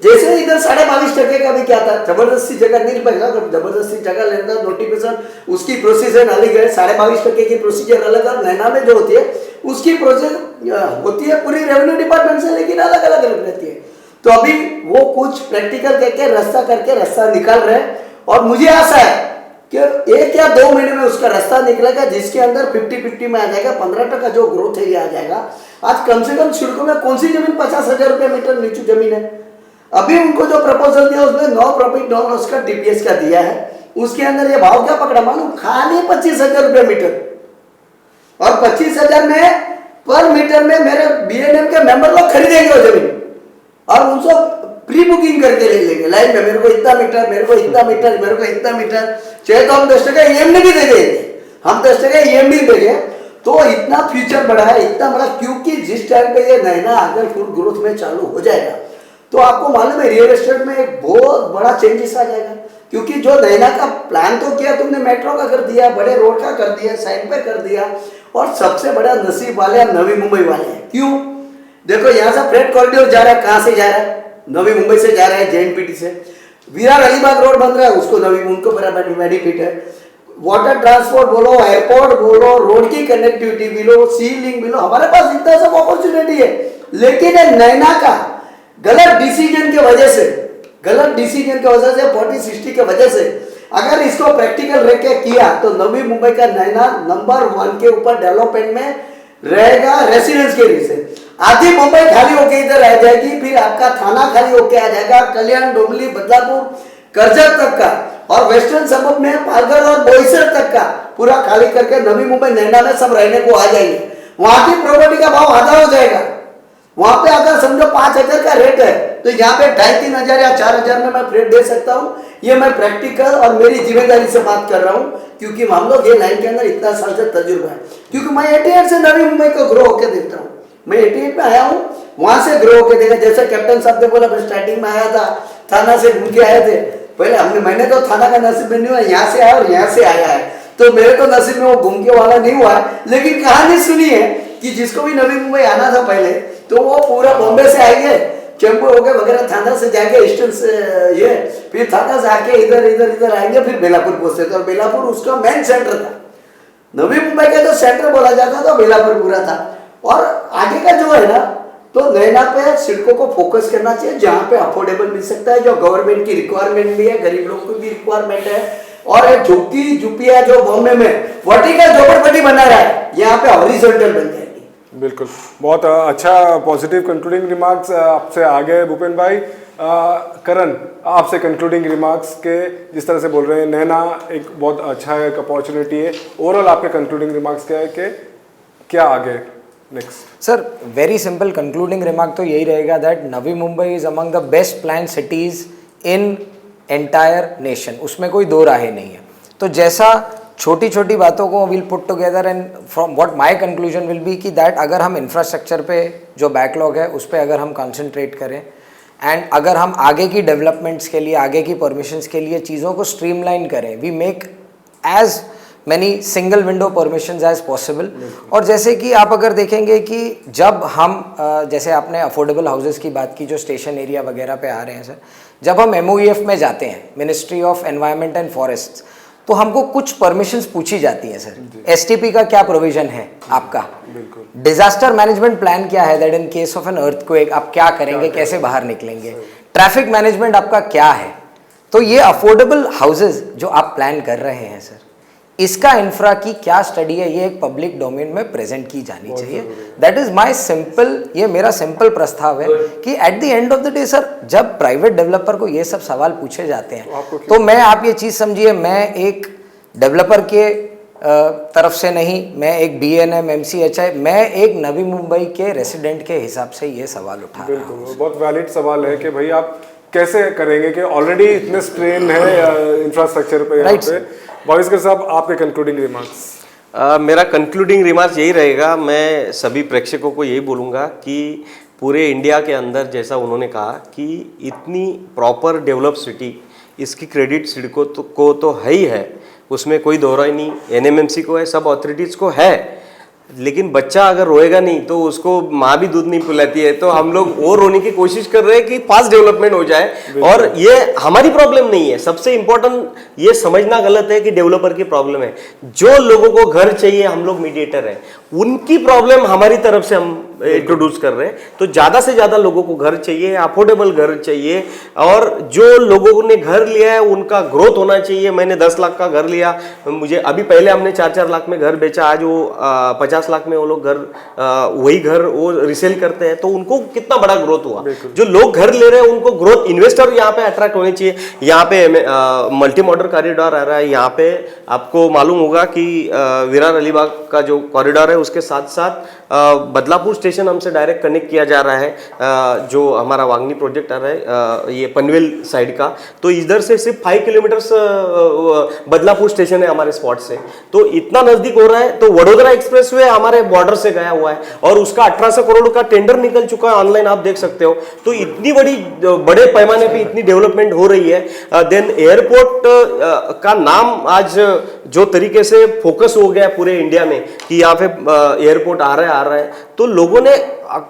जैसे इधर 22.5% का भी क्या था, जबरदस्ती जगह नहीं पाएगा, तो जबरदस्ती जगह लेना नोटिफिकेशन उसकी प्रोसीजर अलग है, 22.5% की प्रोसीजर अलग है। नैना में जो होती है उसकी प्रोसीजर होती है पूरी रेवेन्यू डिपार्टमेंट से, लेकिन अलग अलग रहती है। तो अभी वो कुछ प्रैक्टिकल करके रास्ता निकाल रहे हैं, और मुझे आशा है कि 1 या 2 महीने में उसका रास्ता निकलेगा जिसके अंदर 50-50 में आ जाएगा, 15% जो ग्रोथ है ये आ जाएगा। आज कम से कम सिडको में कौन सी जमीन 50,000 रुपये मीटर नीचू जमीन है? अभी उनको जो प्रपोजल दिया उसमें नो प्रॉफिट नो लॉस का टीपीएस का दिया है, उसके अंदर ये भाव क्या पकड़ा मालूम? खाली 25,000 रुपये मीटर, और 25,000 में पर मीटर में मेरे बीएनएम के मेंबर लोग खरीदेंगे वो जमीन और उनको प्री बुकिंग करके ले लेंगे लाइन में, मेरे को इतना मीटर, मेरे को इतना मीटर, मेरे को इतना मीटर, चाहे तो हम 10% ईएमडी भी दे देंगे, हम 10% ईएमडी देंगे। तो इतना फ्यूचर बढ़ा है, इतना बड़ा, क्योंकि जिस टाइम पे ये नैना अगर फुल ग्रोथ में चालू हो जाएगा तो आपको मालूम है रियल एस्टेट में एक बहुत बड़ा चेंजेस आ जाएगा। क्योंकि जो नैना का प्लान तो किया तुमने, मेट्रो का कर दिया, बड़े रोड का कर दिया, साइड पे कर दिया, और सबसे बड़ा नसीब वाले नवी मुंबई वाले हैं। क्यों? देखो यहाँ से फ्रेट कॉरिडोर जा रहा है, कहाँ से जा रहा है? नवी मुंबई से जा रहा है, जेएनपीटी से। विरार अलीबाग रोड बन रहा है, उसको नवी उनको बड़ा बेनिफिट है। वाटर ट्रांसपोर्ट बोलो, एयरपोर्ट बोलो, रोड की कनेक्टिविटी बोलो, सी लिंक बोलो, हमारे पास इतना सब अपॉर्चुनिटी है। लेकिन नैना का गलत डिसीजन की वजह से, 40-60 की वजह से अगर इसको प्रैक्टिकल रह के किया तो नवी मुंबई का नैना नंबर 1 के ऊपर डेवलपमेंट में रहेगा रेसिडेंस के एरिया से। आधी मुंबई खाली होके इधर आ जाएगी, फिर आपका थाना खाली होके आ जाएगा, कल्याण, डोंबिवली, बदलापुर, कर्जत तक का, और वेस्टर्न सबब में पालघर और बोईसर तक का पूरा खाली करके नवी मुंबई नैना में सब रहने को आ जाएंगे। वहां की प्रॉपर्टी का भाव आधा हो जाएगा। वहां पे अगर समझो 5,000 का रेट है तो यहाँ पे 2,500-3,000 या 4,000 में मैं फ्लैट दे सकता हूँ। ये मैं प्रैक्टिकल और मेरी जिम्मेदारी से बात कर रहा हूँ, क्योंकि हम लोग ये लाइन के अंदर इतना साल से तजुर्बा है। क्योंकि मैं 88 से नवी मुंबई को ग्रो होकर देखता हूँ, मैं 88 में आया हूँ, वहां से ग्रो होकर देखा। जैसे कैप्टन साहब ने बोला, मैं स्टार्टिंग में आया था, थाना से घूम के आए थे पहले, मैंने तो थाना का नसीब में नहीं हुआ, यहाँ से आया और यहाँ से आया है, तो मेरे तो नसीब में वो घूम के वाला नहीं हुआ। लेकिन कहानी सुनी है कि जिसको भी नवी मुंबई आना था पहले, तो वो पूरा बॉम्बे से आएंगे, चेंबूर हो गए वगैरह, थाना से जाके ईस्टर्न से ये, फिर थाना से आके इधर आएंगे, फिर बेलापुर पहुंचते थे, और बेलापुर उसका मेन सेंटर था। नवी मुंबई का जो सेंटर बोला जाता था बेलापुर पूरा था। और आगे का जो है ना, तो नैना पे सिडको को फोकस करना चाहिए, जहाँ पे अफोर्डेबल मिल सकता है, जो गवर्नमेंट की रिक्वायरमेंट भी है, गरीब लोगों की भी रिक्वायरमेंट है। और एक झुग्गी झुप्पिया जो बॉम्बे में वर्टिकल झोपड़पट्टी बना रहा है, यहाँ पे हॉरिजॉन्टल बन जाएगी। बिल्कुल, बहुत अच्छा पॉजिटिव कंक्लूडिंग रिमार्क्स आपसे आ गए भूपेन भाई। करण, आपसे कंक्लूडिंग रिमार्क्स के जिस तरह से बोल रहे हैं नैना एक बहुत अच्छा एक अपॉर्चुनिटी है, ओवरऑल आपके कंक्लूडिंग रिमार्क्स क्या है कि क्या आगे next? Sir, very simple concluding remark तो यही रहेगा that Navi Mumbai is among the best plan cities in entire nation, उसमें कोई दो राहें नहीं है। तो जैसा छोटी छोटी बातों को will put together, and from what my conclusion will be कि दैट अगर हम इंफ्रास्ट्रक्चर पे जो बैकलॉग है उस पर अगर हम कंसंट्रेट करें, एंड अगर हम आगे की डेवलपमेंट्स के लिए, आगे की परमिशंस के लिए चीज़ों को स्ट्रीमलाइन करें, we make as many single window permissions as possible. और जैसे कि आप अगर देखेंगे कि जब हम जैसे आपने अफोर्डेबल हाउसेस की बात की जो स्टेशन एरिया वगैरह पे आ रहे हैं सर, जब हम MOEF में जाते हैं, ministry of environment and forest, तो हमको कुछ परमिशंस पूछी जाती हैं सर। STP का क्या प्रोविजन है आपका? डिजास्टर मैनेजमेंट प्लान क्या है, that in case of an earthquake आप क्या करेंगे, कैसे बाहर निकलेंगे? ट्रैफिक मैनेजमेंट आपका क्या है? तो ये अफोर्डेबल हाउसेज जो आप प्लान कर रहे हैं सर, इसका इंफ्रा की क्या स्टडी है, ये एक पब्लिक डोमेन में प्रेजेंट की जानी चाहिए। दैट इज माय सिंपल, ये मेरा सिंपल प्रस्ताव है कि eight the end of the day sir, जब प्राइवेट डेवलपर को ये सब सवाल पूछे जाते हैं तो मैं, आप ये चीज़ समझिए, मैं एक डेवलपर के तरफ से नहीं, मैं एक BNM MCHI, मैं एक नवी मुंबई के रेसिडेंट के हिसाब से ये सवाल उठा रहा हूं। बिल्कुल, बहुत वैलिड सवाल है कि भाई आप कैसे करेंगे कि ऑलरेडी इतने स्ट्रेन है इंफ्रास्ट्रक्चर पे यहाँ पे। भाविस्कर साहब, आपके कंक्लूडिंग रिमार्क्स? मेरा कंक्लूडिंग रिमार्क्स यही रहेगा, मैं सभी प्रेक्षकों को यही बोलूँगा कि पूरे इंडिया के अंदर, जैसा उन्होंने कहा कि इतनी प्रॉपर डेवलप सिटी, इसकी क्रेडिट सिडको को तो है ही है, उसमें कोई दो राय नहीं, NMMC को है, सब अथॉरिटीज़ को है। लेकिन बच्चा अगर रोएगा नहीं तो उसको माँ भी दूध नहीं पिलाती है, तो हम लोग और रोने की कोशिश कर रहे हैं कि फास्ट डेवलपमेंट हो जाए। और ये हमारी प्रॉब्लम नहीं है, सबसे इम्पोर्टेंट ये समझना गलत है कि डेवलपर की प्रॉब्लम है। जो लोगों को घर चाहिए, हम लोग मीडिएटर हैं, उनकी प्रॉब्लम हमारी तरफ से हम इंट्रोड्यूस कर रहे हैं। तो ज़्यादा से ज़्यादा लोगों को घर चाहिए, अफोर्डेबल घर चाहिए, और जो लोगों ने घर लिया है उनका ग्रोथ होना चाहिए। मैंने 10 लाख का घर लिया, मुझे अभी पहले हमने 4-4 लाख में घर बेचा, आज वो 50 लाख में वो लोग घर वही घर वो रिसेल करते हैं, तो उनको कितना बड़ा ग्रोथ हुआ। जो लोग घर ले रहे हैं उनको ग्रोथ, इन्वेस्टर यहाँ पे अट्रैक्ट होने चाहिए। यहाँ पे मल्टी मॉडल कॉरिडोर आ रहा है, यहाँ पे आपको मालूम होगा कि विरार अलीबाग का जो कॉरिडोर है उसके साथ साथ बदलापुर स्टेशन हमसे डायरेक्ट कनेक्ट किया जा रहा है, जो हमारा वांगनी प्रोजेक्ट आ रहा है ये पनवेल साइड का। तो इधर से सिर्फ 5 किलोमीटर्स बदलापुर स्टेशन है हमारे स्पॉट से, तो इतना नजदीक हो रहा है। तो वडोदरा एक्सप्रेसवे हमारे बॉर्डर से गया हुआ है और उसका 1800 करोड़ का टेंडर निकल चुका है, ऑनलाइन आप देख सकते हो। तो इतनी बड़े पैमाने पे इतनी डेवलपमेंट हो रही है। देन एयरपोर्ट का नाम आज जो तरीके से फोकस हो गया पूरे इंडिया में कि यहाँ पे एयरपोर्ट आ रहा है, तो लोगों ने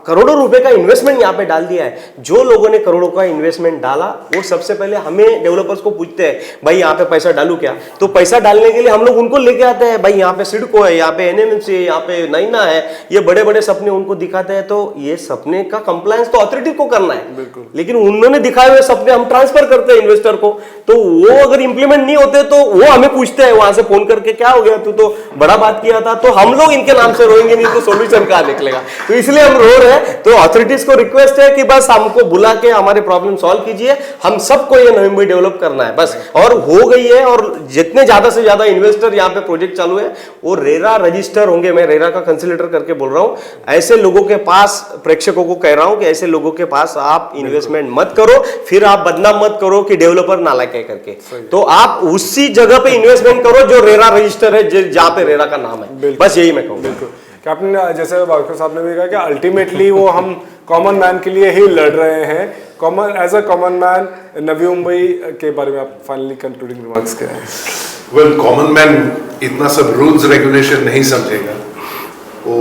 करोड़ों रुपए का इन्वेस्टमेंट यहाँ पे डाल दिया है। जो लोगों ने करोड़ों का इन्वेस्टमेंट डाला वो सबसे पहले हमें डेवलपर्स को पूछते हैं, भाई यहाँ पे पैसा डालू क्या? तो पैसा डालने के लिए हम लोग उनको लेके आते हैं, भाई यहाँ पे सिडको है, यहाँ पे एनएमएमसी है, यहाँ पे नैना है, ये बड़े बड़े सपने उनको दिखाते हैं। तो ये सपने का कंप्लायंस तो अथॉरिटी को करना है, लेकिन उन्होंने दिखाए हुए सपने हम ट्रांसफर करते हैं इन्वेस्टर को, तो वो अगर इंप्लीमेंट नहीं होते तो वो हमें पूछते हैं वहां से फोन करके, क्या हो गया, तू तो बड़ा बात किया था। तो हम लोग इनके नाम से रोएंगे नहीं तो सोल्यूशन कहाँ निकलेगा? तो इसलिए हम रो रहे हैं। तो अथॉरिटीज को रिक्वेस्ट है कि बस हमको बुला के हमारे प्रॉब्लम सॉल्व कीजिए, हम सबको ये नवी मुंबई डेवलप करना है बस। और हो गई है, और जितने ज्यादा से ज्यादा इन्वेस्टर यहाँ पे प्रोजेक्ट चालू है वो रेरा रजिस्टर होंगे। मैं रेरा का कंसिलेटर करके बोल रहा हूँ, ऐसे लोगों के पास, प्रेक्षकों को कह रहा हूँ कि ऐसे लोगों के पास आप इन्वेस्टमेंट मत करो, फिर आप बदनाम मत करो कि डेवलपर नालायक है करके। तो आप उसी जगह पे इन्वेस्टमेंट करो जो रेरा रजिस्टर है, जहाँ पे रेरा का नाम है। बस यही मैं कहूँगा। कैप्टन, जैसे बालकर साहब ने भी कहा कि अल्टीमेटली वो हम कॉमन मैन के लिए ही लड़ रहे हैं। Common as a common man, Navi Mumbai के बारे में आप फाइनली कंक्लूडिंग रिमार्क्स करें। वेल, कॉमन मैन इतना सब रूल्स रेगुलेशन नहीं समझेगा, वो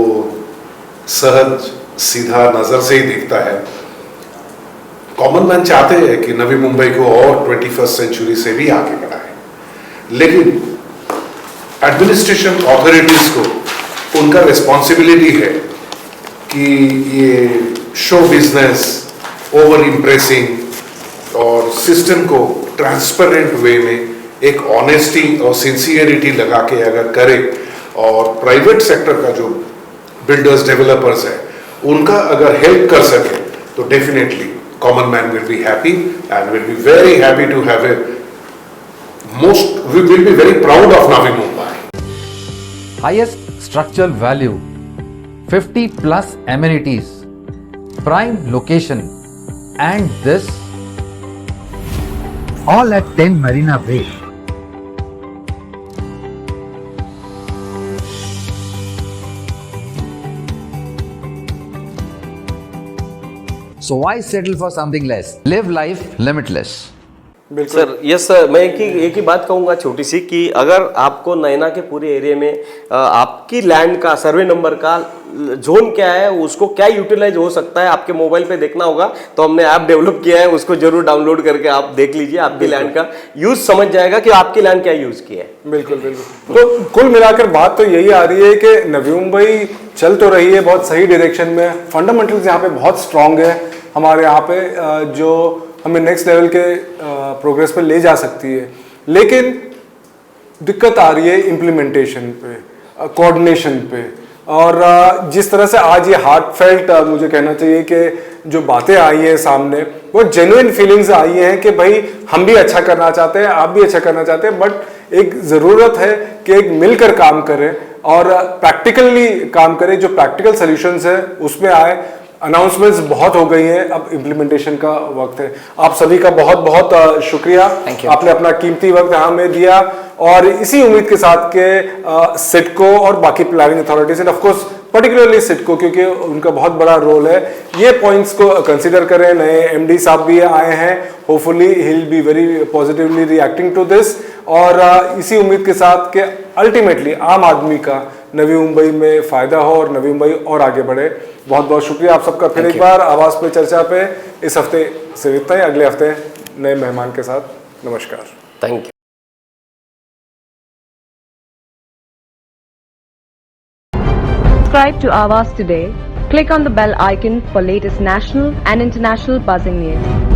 सहज सीधा नजर से ही दिखता है। कॉमन मैन चाहते हैं कि नवी मुंबई को और 21st सेंचुरी से भी आगे बढ़ाए, लेकिन एडमिनिस्ट्रेशन अथॉरिटीज को उनका रिस्पॉन्सिबिलिटी है कि ये शो बिजनेस, ओवर इम्प्रेसिंग और सिस्टम को ट्रांसपेरेंट वे में एक ऑनेस्टी और सिंसियरिटी लगा के अगर करे, और प्राइवेट सेक्टर का जो बिल्डर्स डेवलपर्स है उनका अगर हेल्प कर सके, तो definitely common man will be happy and will be very happy to have a most, we will be very proud of Navi Mumbai. Highest structural value, 50 plus amenities, prime location, and this all at 10 Marina Bay. So why settle for something less? Live life limitless. Sir, yes sir, मैं एक ही बात कहूंगा छोटी सी, कि अगर आपको नैना के पूरे एरिया में आपकी लैंड का सर्वे नंबर का जोन क्या है, उसको क्या यूटिलाइज हो सकता है, आपके मोबाइल पे देखना होगा। तो हमने ऐप डेवलप किया है, उसको जरूर डाउनलोड करके आप देख लीजिए, आपकी लैंड का यूज समझ जाएगा कि आपकी लैंड क्या यूज की है। बिल्कुल बिल्कुल। तो कुल मिलाकर बात तो यही आ रही है कि नवी मुंबई चल तो रही है बहुत सही डायरेक्शन में, फंडामेंटल्स यहाँ पे बहुत स्ट्रांग है हमारे यहाँ पे, जो हमें नेक्स्ट लेवल के प्रोग्रेस पे ले जा सकती है। लेकिन दिक्कत आ रही है इम्प्लीमेंटेशन पे, कोऑर्डिनेशन पे, और जिस तरह से आज ये हार्टफेल्ट मुझे कहना चाहिए कि जो बातें आई हैं सामने, वो जेन्युइन फीलिंग्स आई हैं कि भाई हम भी अच्छा करना चाहते हैं, आप भी अच्छा करना चाहते हैं, बट एक ज़रूरत है कि एक मिलकर काम करें और प्रैक्टिकली काम करें, जो प्रैक्टिकल सॉल्यूशंस है उसमें आए। अनाउंसमेंट्स बहुत हो गई हैं, अब इम्प्लीमेंटेशन का वक्त है। आप सभी का बहुत बहुत शुक्रिया, आपने अपना कीमती वक्त हमें दिया, और इसी उम्मीद के साथ के सिडको और बाकी planning authorities and of course particularly CIDCO, क्योंकि उनका बहुत बड़ा रोल है, ये पॉइंट्स को कंसीडर करें। नए एमडी साहब भी आए हैं, hopefully he will be very positively reacting to this, और इसी उम्मीद के साथ कि अल्टीमेटली आम आदमी का नवी मुंबई में फ़ायदा हो और नवी मुंबई और आगे बढ़े। बहुत बहुत शुक्रिया आप सबका फिर एक बार आवाज़ पे चर्चा पे। इस हफ्ते से इतना ही, अगले हफ्ते नए मेहमान के साथ। नमस्कार, thank you. Subscribe to Awaaz today. Click on the bell icon for latest national and international buzzing news.